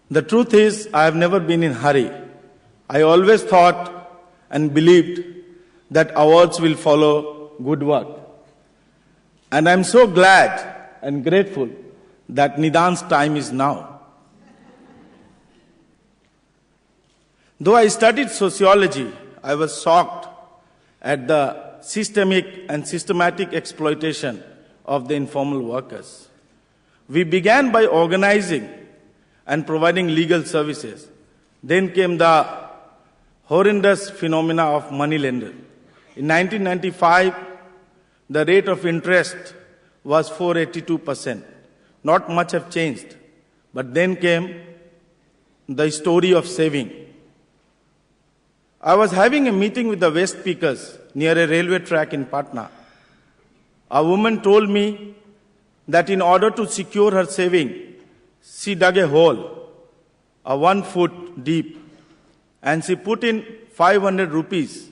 The truth is, I have never been in a hurry. I always thought and believed that awards will follow good work. And I'm so glad and grateful that Nadaan's time is now. Though I studied sociology, I was shocked at the systemic and systematic exploitation of the informal workers. We began by organizing and providing legal services. Then came the horrendous phenomena of money lender. In 1995, the rate of interest was 482%. Not much have changed. But then came the story of saving. I was having a meeting with the waste pickers near a railway track in Patna. A woman told me that in order to secure her saving, she dug a hole, 1 foot deep, and she put in 500 rupees.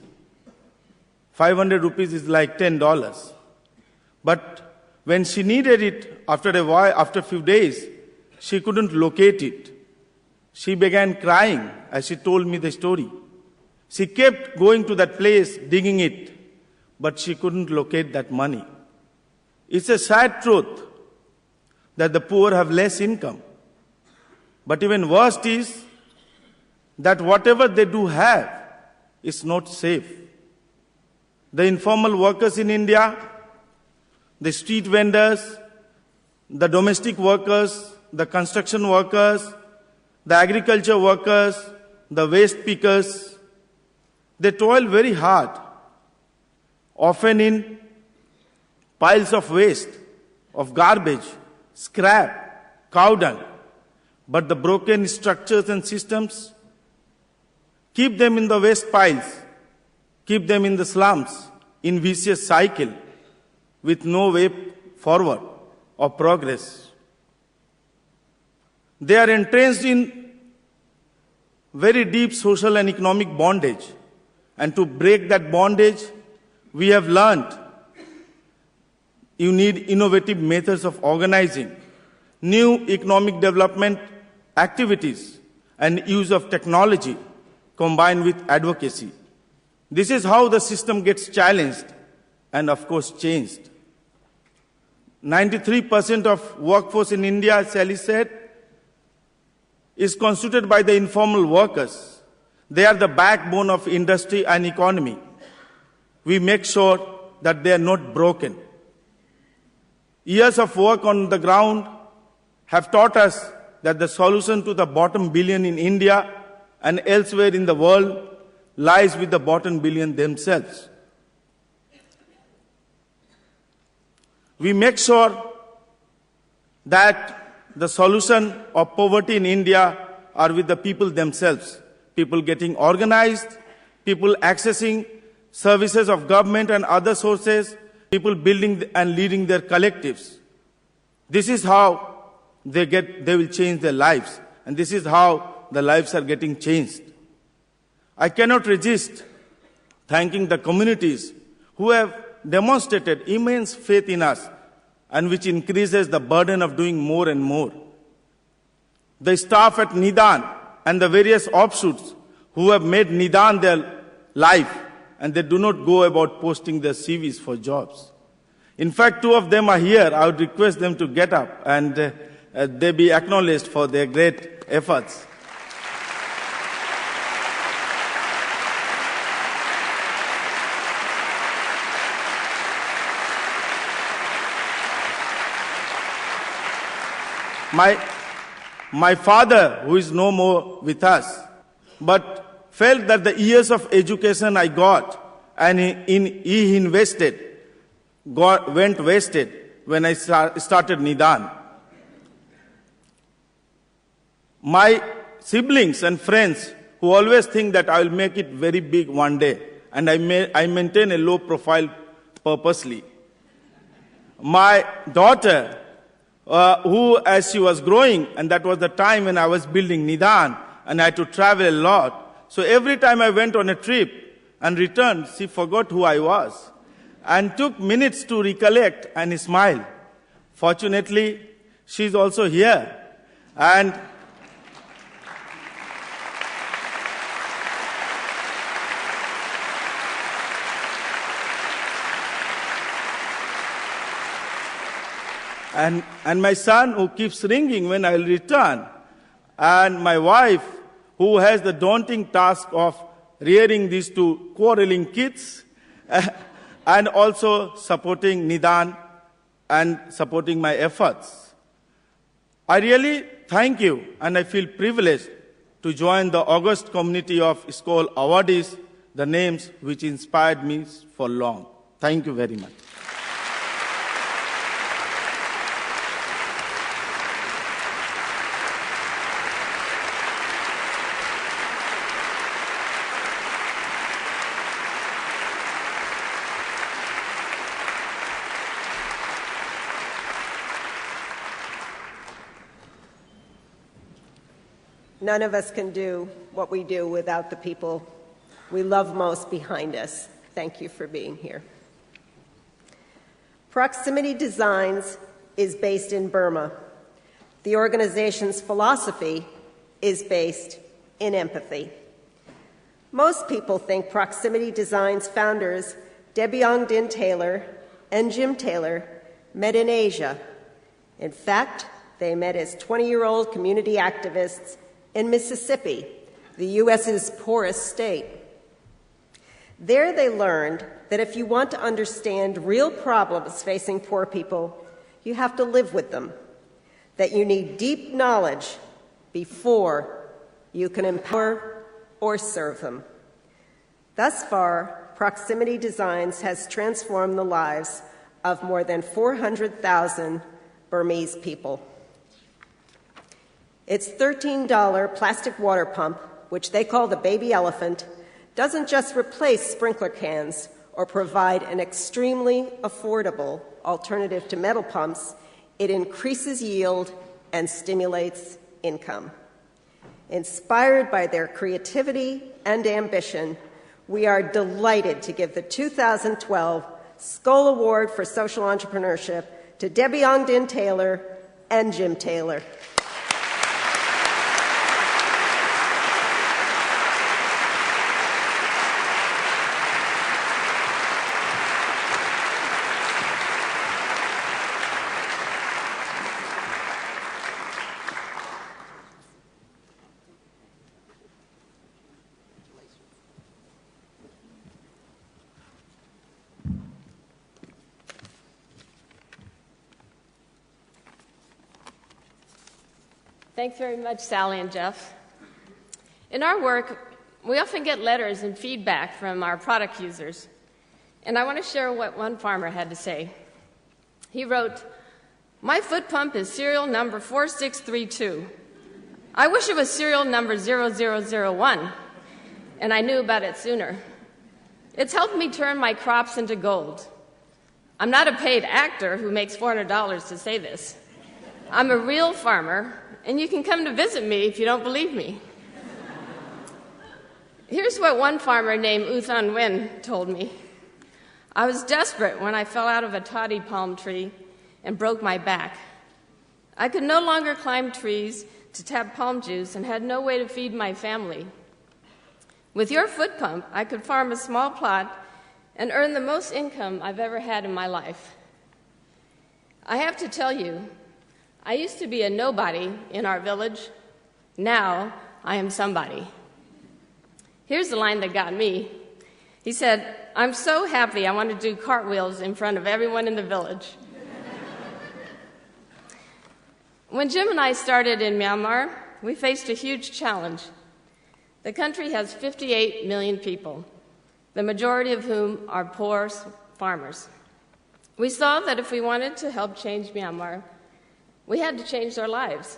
500 rupees is like $10. But when she needed it after a few days, she couldn't locate it. She began crying as she told me the story. She kept going to that place, digging it, but she couldn't locate that money. It's a sad truth that the poor have less income. But even worse is that whatever they do have is not safe. The informal workers in India, the street vendors, the domestic workers, the construction workers, the agriculture workers, the waste pickers, they toil very hard, often in piles of waste, of garbage, scrap, cow dung. But the broken structures and systems keep them in the waste piles, keep them in the slums, in vicious cycle, with no way forward or progress. They are entrenched in very deep social and economic bondage. And to break that bondage, we have learned you need innovative methods of organizing, new economic development activities, and use of technology combined with advocacy. This is how the system gets challenged and, of course, changed. 93% of workforce in India, as Sally said, is constituted by the informal workers. They are the backbone of industry and economy. We make sure that they are not broken. Years of work on the ground have taught us that the solution to the bottom billion in India and elsewhere in the world lies with the bottom billion themselves. We make sure that the solution of poverty in India are with the people themselves. People getting organized, people accessing services of government and other sources, people building and leading their collectives. This is how they will change their lives. And this is how the lives are getting changed. I cannot resist thanking the communities who have demonstrated immense faith in us and which increases the burden of doing more and more. The staff at Nadaan and the various offshoots who have made Nadaan their life, and they do not go about posting their CVs for jobs. In fact, 2 of them are here. I would request them to get up and they be acknowledged for their great efforts. My father, who is no more with us, but felt that the years of education I got and he invested went wasted when I started Nadaan. My siblings and friends who always think that I will make it very big one day, and I maintain a low profile purposely. My daughter, who, as she was growing, and that was the time when I was building Nadaan, and I had to travel a lot. So every time I went on a trip and returned, she forgot who I was, and took minutes to recollect and smile. Fortunately, she's also here. And my son, who keeps ringing when I will return, and my wife, who has the daunting task of rearing these 2 quarreling kids, and also supporting Nadaan and supporting my efforts. I really thank you, and I feel privileged to join the august community of Skoll awardees, the names which inspired me for long. Thank you very much. None of us can do what we do without the people we love most behind us. Thank you for being here. Proximity Designs is based in Burma. The organization's philosophy is based in empathy. Most people think Proximity Designs founders Debyong Din Taylor and Jim Taylor met in Asia. In fact, they met as 20-year-old community activists in Mississippi, the U.S.'s poorest state. There they learned that if you want to understand real problems facing poor people, you have to live with them, that you need deep knowledge before you can empower or serve them. Thus far, Proximity Designs has transformed the lives of more than 400,000 Burmese people. Its $13 plastic water pump, which they call the baby elephant, doesn't just replace sprinkler cans or provide an extremely affordable alternative to metal pumps, it increases yield and stimulates income. Inspired by their creativity and ambition, we are delighted to give the 2012 Skoll Award for Social Entrepreneurship to Debyong Din Taylor and Jim Taylor. Thanks very much, Sally and Jeff. In our work, we often get letters and feedback from our product users. And I want to share what one farmer had to say. He wrote, "My foot pump is serial number 4632. I wish it was serial number 0001, and I knew about it sooner. It's helped me turn my crops into gold. I'm not a paid actor who makes $400 to say this. I'm a real farmer, and you can come to visit me if you don't believe me." Here's what one farmer named Uthan Nguyen told me. "I was desperate when I fell out of a toddy palm tree and broke my back. I could no longer climb trees to tap palm juice and had no way to feed my family. With your foot pump, I could farm a small plot and earn the most income I've ever had in my life. I have to tell you, I used to be a nobody in our village. Now I am somebody." Here's the line that got me. He said, "I'm so happy I want to do cartwheels in front of everyone in the village." When Jim and I started in Myanmar, we faced a huge challenge. The country has 58 million people, the majority of whom are poor farmers. We saw that if we wanted to help change Myanmar, we had to change their lives.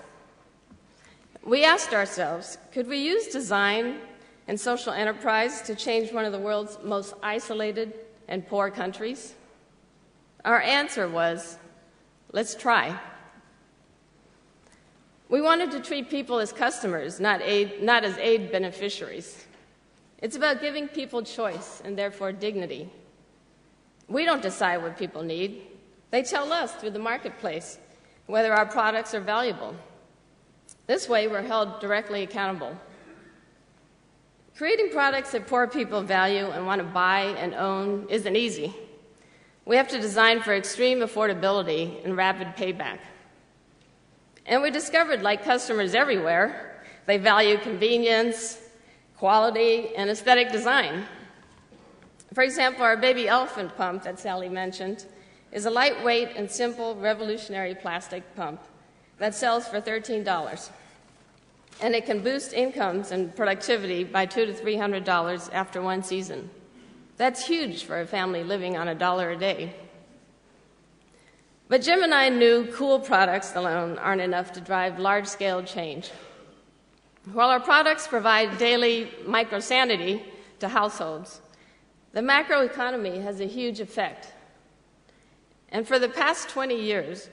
We asked ourselves, could we use design and social enterprise to change one of the world's most isolated and poor countries? Our answer was, let's try. We wanted to treat people as customers, not as aid beneficiaries. It's about giving people choice and therefore dignity. We don't decide what people need. They tell us through the marketplace whether our products are valuable. This way, we're held directly accountable. Creating products that poor people value and want to buy and own isn't easy. We have to design for extreme affordability and rapid payback. And we discovered, like customers everywhere, they value convenience, quality, and aesthetic design. For example, our baby elephant pump that Sally mentioned is a lightweight and simple revolutionary plastic pump that sells for $13. And it can boost incomes and productivity by $200 to $300 after one season. That's huge for a family living on $1 a day. But Jim and I knew cool products alone aren't enough to drive large-scale change. While our products provide daily microsanity to households, the macroeconomy has a huge effect. And for the past 20 years,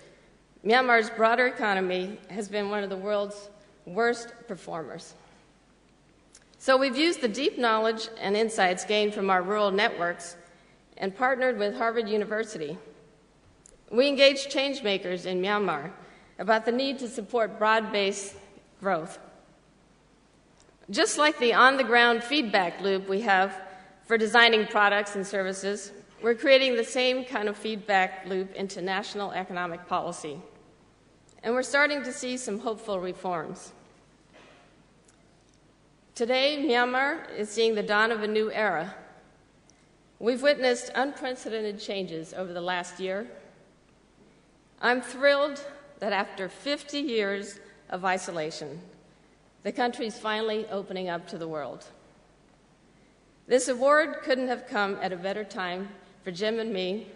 Myanmar's broader economy has been one of the world's worst performers. So we've used the deep knowledge and insights gained from our rural networks and partnered with Harvard University. We engaged change makers in Myanmar about the need to support broad-based growth. Just like the on-the-ground feedback loop we have for designing products and services, we're creating the same kind of feedback loop into national economic policy. And we're starting to see some hopeful reforms. Today, Myanmar is seeing the dawn of a new era. We've witnessed unprecedented changes over the last year. I'm thrilled that after 50 years of isolation, the country's finally opening up to the world. This award couldn't have come at a better time for Jim and me,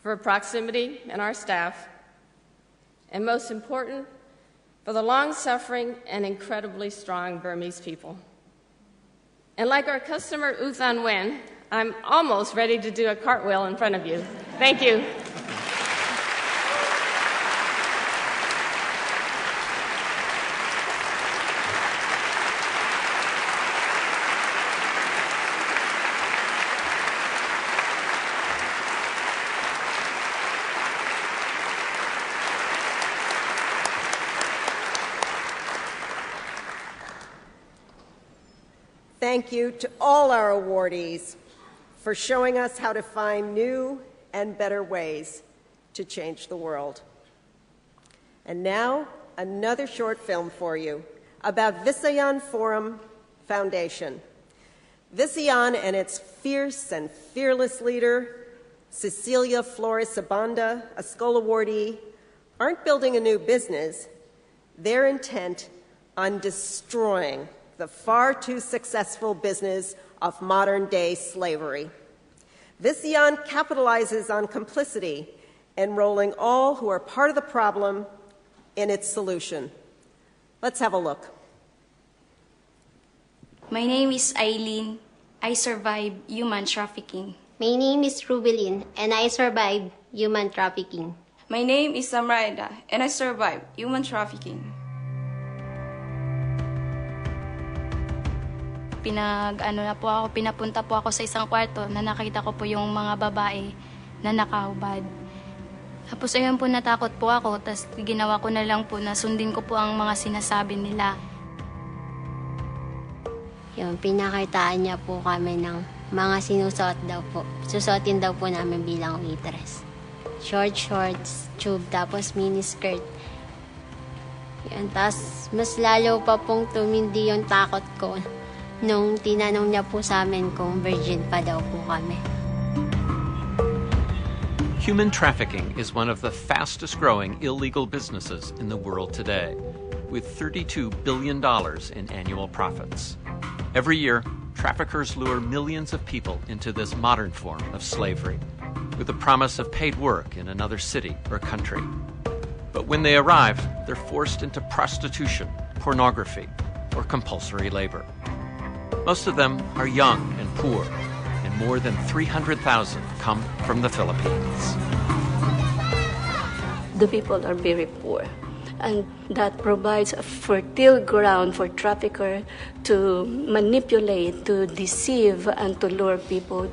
for proximity and our staff, and most important, for the long-suffering and incredibly strong Burmese people. And like our customer Uthan Nguyen, I'm almost ready to do a cartwheel in front of you. Thank you. Thank you to all our awardees for showing us how to find new and better ways to change the world. And now, another short film for you about Visayan Forum Foundation. Visayan and its fierce and fearless leader, Cecilia Flores Abanda, a Skoll awardee, aren't building a new business. their intent on destroying the far too successful business of modern-day slavery. Visayan capitalizes on complicity, enrolling all who are part of the problem in its solution. Let's have a look. My name is Eileen. I survived human trafficking. My name is Rubelin, and I survived human trafficking. My name is Samraida, and I survived human trafficking. Pinapunta po ako sa isang kwarto na nakita ko po yung mga babae na nakahubad. Tapos ayun po, natakot po ako, tapos ginawa ko na lang po na sundin ko po ang mga sinasabi nila. Yung pinakitaan niya po kami ng mga sinusuot daw po. Susuotin daw po namin bilang waitress. Short shorts, tube, tapos mini skirt. Yan, tapos mas lalo pa pong tumindi yung takot ko nung tinanong niya po sa amin kung virgin pa daw po kami. Human trafficking is one of the fastest-growing illegal businesses in the world today, with $32 billion in annual profits. Every year, traffickers lure millions of people into this modern form of slavery, with the promise of paid work in another city or country. But when they arrive, they're forced into prostitution, pornography, or compulsory labor. Most of them are young and poor, and more than 300,000 come from the Philippines. The people are very poor, and that provides a fertile ground for traffickers to manipulate, to deceive, and to lure people.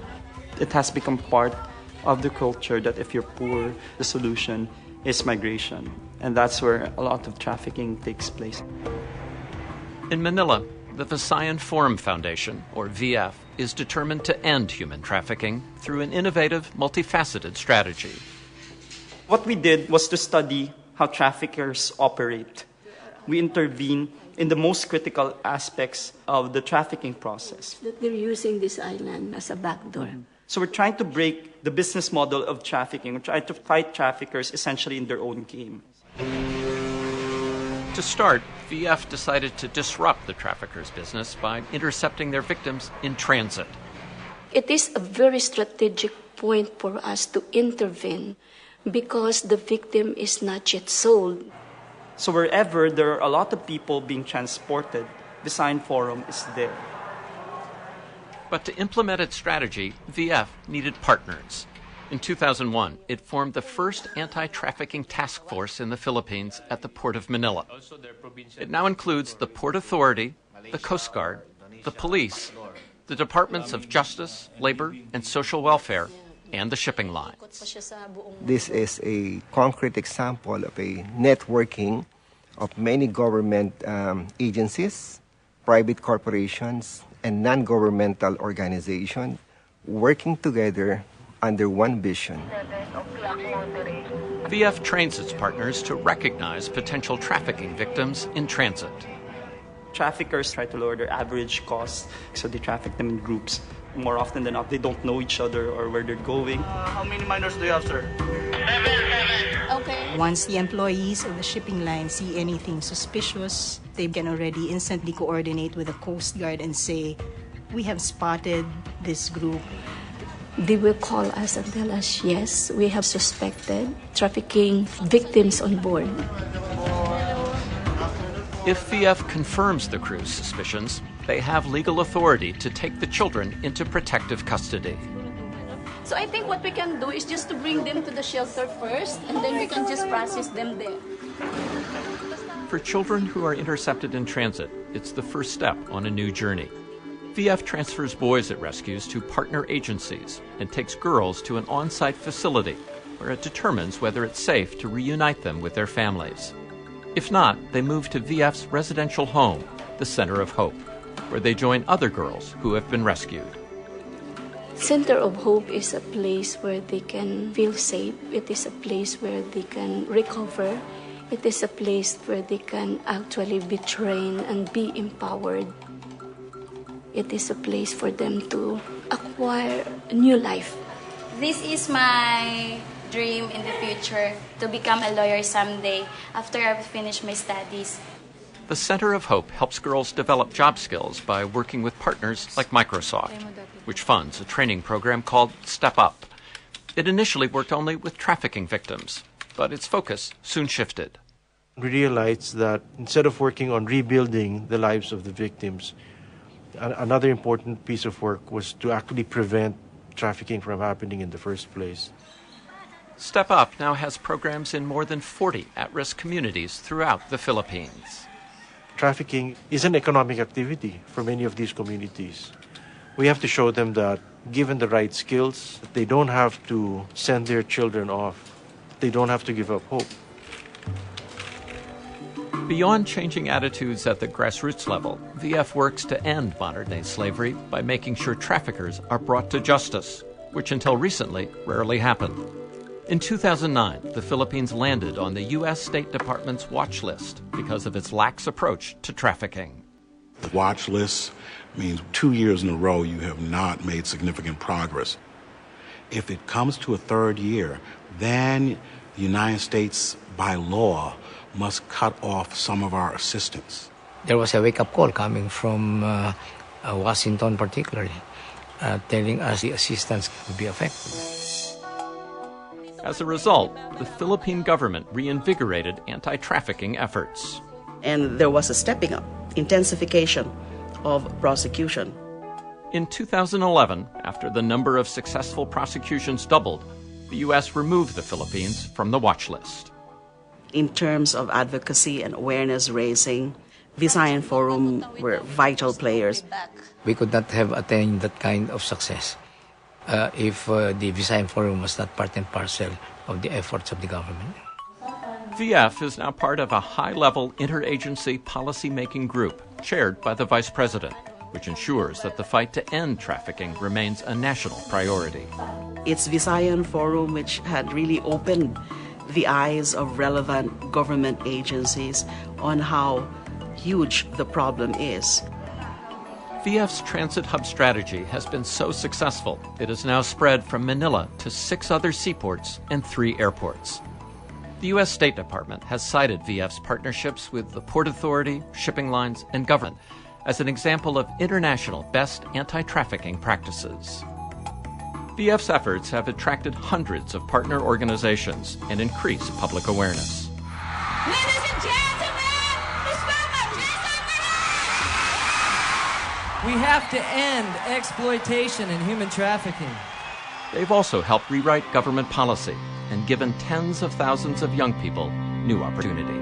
It has become part of the culture that if you're poor, the solution is migration. And that's where a lot of trafficking takes place. In Manila, the Visayan Forum Foundation, or VF, is determined to end human trafficking through an innovative, multifaceted strategy. What we did was to study how traffickers operate. We intervene in the most critical aspects of the trafficking process. That they're using this island as a backdoor. So we're trying to break the business model of trafficking. We're trying to fight traffickers essentially in their own game. To start, VF decided to disrupt the traffickers' business by intercepting their victims in transit. It is a very strategic point for us to intervene because the victim is not yet sold. So wherever there are a lot of people being transported, Visayan Forum is there. But to implement its strategy, VF needed partners. In 2001, it formed the first anti-trafficking task force in the Philippines at the Port of Manila. It now includes the Port Authority, the Coast Guard, the police, the Departments of Justice, Labor, and Social Welfare, and the shipping line. This is a concrete example of a networking of many government agencies, private corporations, and non-governmental organizations working together under one vision. VF trains its partners to recognize potential trafficking victims in transit. Traffickers try to lower their average costs, so they traffic them in groups. More often than not, they don't know each other or where they're going. How many minors do you have, sir? 7. Okay. Once the employees of the shipping line see anything suspicious, they can already instantly coordinate with the Coast Guard and say, we have spotted this group. They will call us and tell us, yes, we have suspected trafficking victims on board. If VF confirms the crew's suspicions, they have legal authority to take the children into protective custody. So I think what we can do is just to bring them to the shelter first, and then we can just process them there. For children who are intercepted in transit, it's the first step on a new journey. VF transfers boys it rescues to partner agencies and takes girls to an on-site facility where it determines whether it's safe to reunite them with their families. If not, they move to VF's residential home, the Center of Hope, where they join other girls who have been rescued. Center of Hope is a place where they can feel safe. It is a place where they can recover. It is a place where they can actually be trained and be empowered. It is a place for them to acquire a new life. This is my dream in the future to become a lawyer someday after I've finished my studies. The Center of Hope helps girls develop job skills by working with partners like Microsoft, which funds a training program called Step Up. It initially worked only with trafficking victims, but its focus soon shifted. We realized that instead of working on rebuilding the lives of the victims, another important piece of work was to actually prevent trafficking from happening in the first place. Step Up now has programs in more than 40 at-risk communities throughout the Philippines. Trafficking is an economic activity for many of these communities. We have to show them that given the right skills, they don't have to send their children off. They don't have to give up hope. Beyond changing attitudes at the grassroots level, VF works to end modern-day slavery by making sure traffickers are brought to justice, which until recently rarely happened. In 2009, the Philippines landed on the U.S. State Department's watch list because of its lax approach to trafficking. The watch list means 2 years in a row you have not made significant progress. If it comes to a third year, then the United States, by law, must cut off some of our assistance. There was a wake-up call coming from Washington particularly, telling us the assistance could be affected. As a result, the Philippine government reinvigorated anti-trafficking efforts. And there was a stepping up, intensification of prosecution. In 2011, after the number of successful prosecutions doubled, the U.S. removed the Philippines from the watch list. In terms of advocacy and awareness raising, Visayan Forum were vital players. We could not have attained that kind of success if the Visayan Forum was not part and parcel of the efforts of the government. VF is now part of a high-level interagency policy-making group chaired by the Vice President, which ensures that the fight to end trafficking remains a national priority. It's Visayan Forum which had really opened the eyes of relevant government agencies on how huge the problem is. VF's transit hub strategy has been so successful, it has now spread from Manila to 6 other seaports and 3 airports. The U.S. State Department has cited VF's partnerships with the Port Authority, shipping lines, and government as an example of international best anti-trafficking practices. VF's efforts have attracted hundreds of partner organizations and increased public awareness. Ladies and gentlemen, we have to end exploitation and human trafficking. They've also helped rewrite government policy and given tens of thousands of young people new opportunity.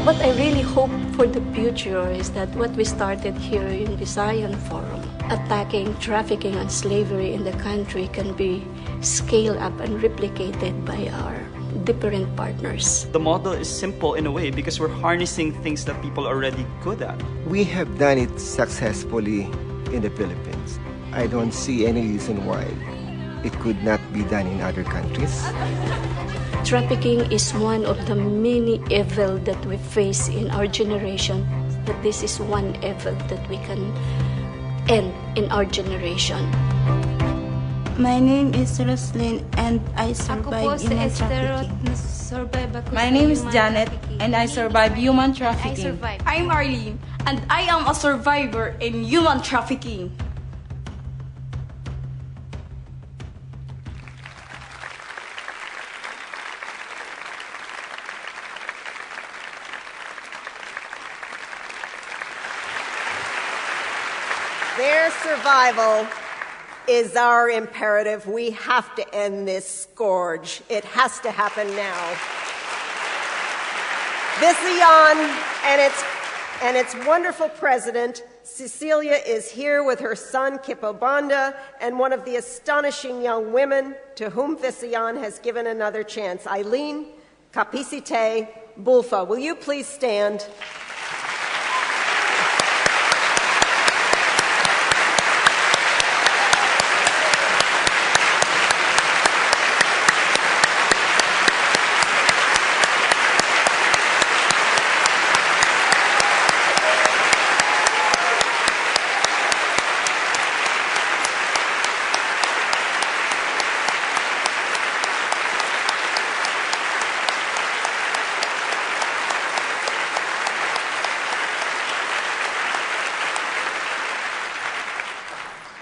What I really hope for the future is that what we started here in Visayan Forum, attacking trafficking and slavery in the country, can be scaled up and replicated by our different partners. The model is simple in a way because we're harnessing things that people are already good at. We have done it successfully in the Philippines. I don't see any reason why it could not be done in other countries. Trafficking is one of the many evils that we face in our generation, but this is one evil that we can end in our generation. My name is Roslyn and I survived human trafficking. My name is Janet and I survived human trafficking. I'm Arlene and I am a survivor in human trafficking. Their survival is our imperative. We have to end this scourge. It has to happen now. Visayan and its wonderful president, Cecilia, is here with her son, Kipobanda, and one of the astonishing young women to whom Visayan has given another chance, Eileen Kapisite Bulfa. Will you please stand?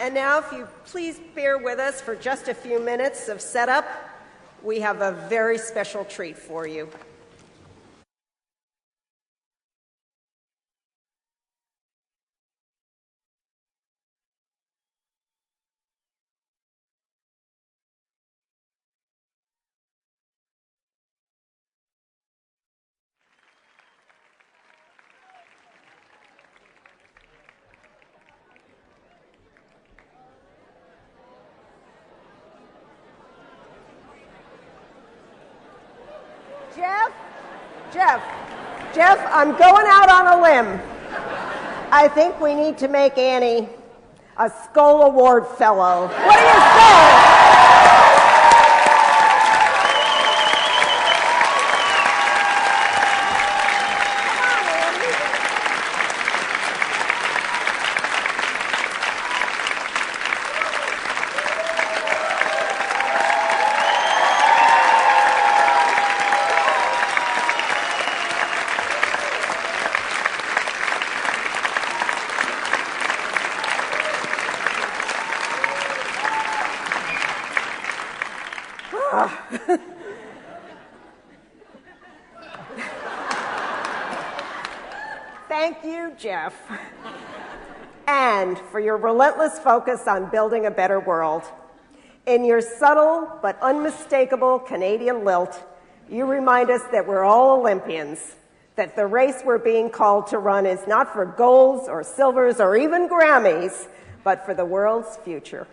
And now, if you please bear with us for just a few minutes of setup, we have a very special treat for you. Jeff, I'm going out on a limb. I think we need to make Annie a Skoll Award fellow. What do you say? Thank you, Jeff, and for your relentless focus on building a better world. In your subtle but unmistakable Canadian lilt, you remind us that we're all Olympians, that the race we're being called to run is not for golds or silvers or even Grammys, but for the world's future.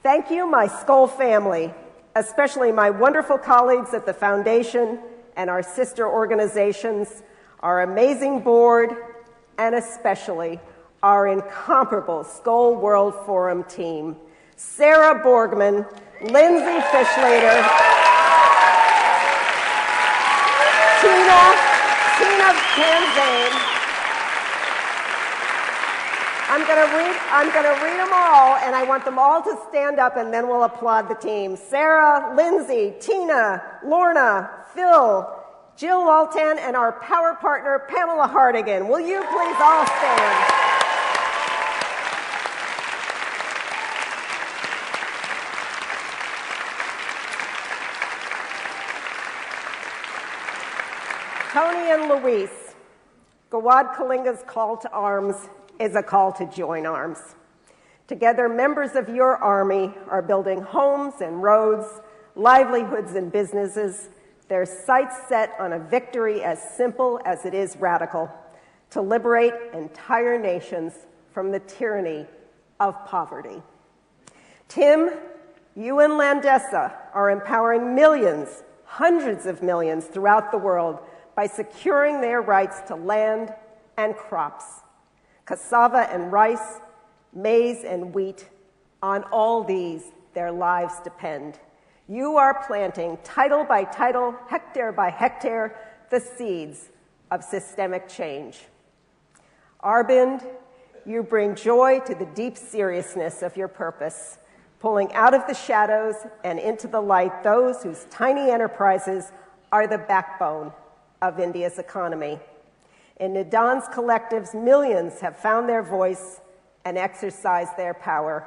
Thank you, my Skoll family, especially my wonderful colleagues at the Foundation and our sister organizations, our amazing board, and especially our incomparable Skoll World Forum team. Sarah Borgman, Lindsay Fishlater, Tina Tanzane. I'm going to read them all, and I want them all to stand up, and then we'll applaud the team. Sarah, Lindsay, Tina, Lorna, Phil, Jill Altan, and our power partner, Pamela Hardigan. Will you please all stand? Tony and Luis, Gawad Kalinga's call to arms is a call to join arms. Together, members of your army are building homes and roads, livelihoods and businesses, their sights set on a victory as simple as it is radical, to liberate entire nations from the tyranny of poverty. Tim, you and Landesa are empowering millions, hundreds of millions throughout the world by securing their rights to land and crops. Cassava and rice, maize and wheat, on all these their lives depend. You are planting, title by title, hectare by hectare, the seeds of systemic change. Arbind, you bring joy to the deep seriousness of your purpose, pulling out of the shadows and into the light those whose tiny enterprises are the backbone of India's economy. In Nadaan's collectives, millions have found their voice and exercised their power,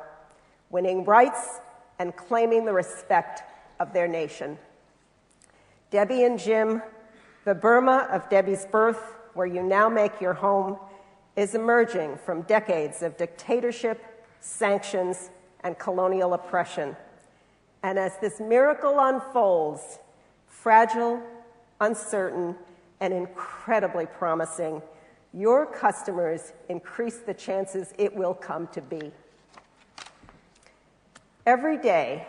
winning rights and claiming the respect of their nation. Debbie and Jim, the Burma of Debbie's birth, where you now make your home, is emerging from decades of dictatorship, sanctions, and colonial oppression. And as this miracle unfolds, fragile, uncertain, and incredibly promising, your customers increase the chances it will come to be. Every day,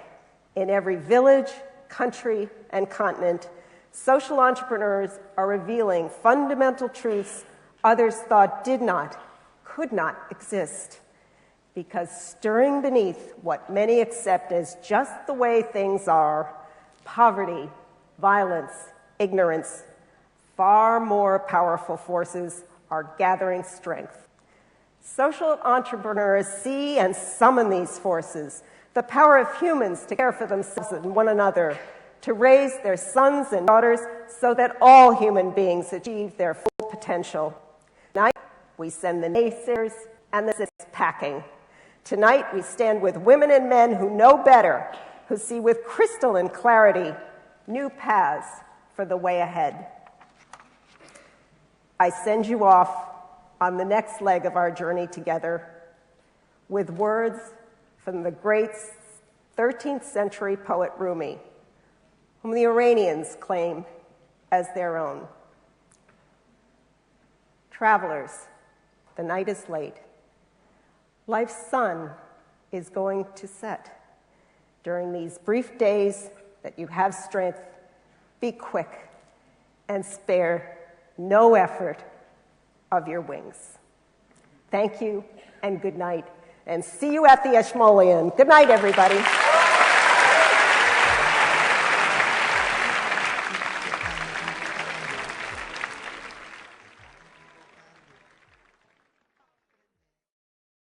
in every village, country, and continent, social entrepreneurs are revealing fundamental truths others thought did not, could not exist. Because stirring beneath what many accept as just the way things are, poverty, violence, ignorance, far more powerful forces are gathering strength. Social entrepreneurs see and summon these forces, the power of humans to care for themselves and one another, to raise their sons and daughters so that all human beings achieve their full potential. Tonight, we send the naysayers and the packing Tonight, we stand with women and men who know better, who see with crystalline clarity new paths for the way ahead. I send you off on the next leg of our journey together with words from the great 13th century poet Rumi, whom the Iranians claim as their own. Travelers, the night is late. Life's sun is going to set. During these brief days that you have strength, be quick and spare no effort of your wings. Thank you and good night, and see you at the Ashmolean. Good night, everybody.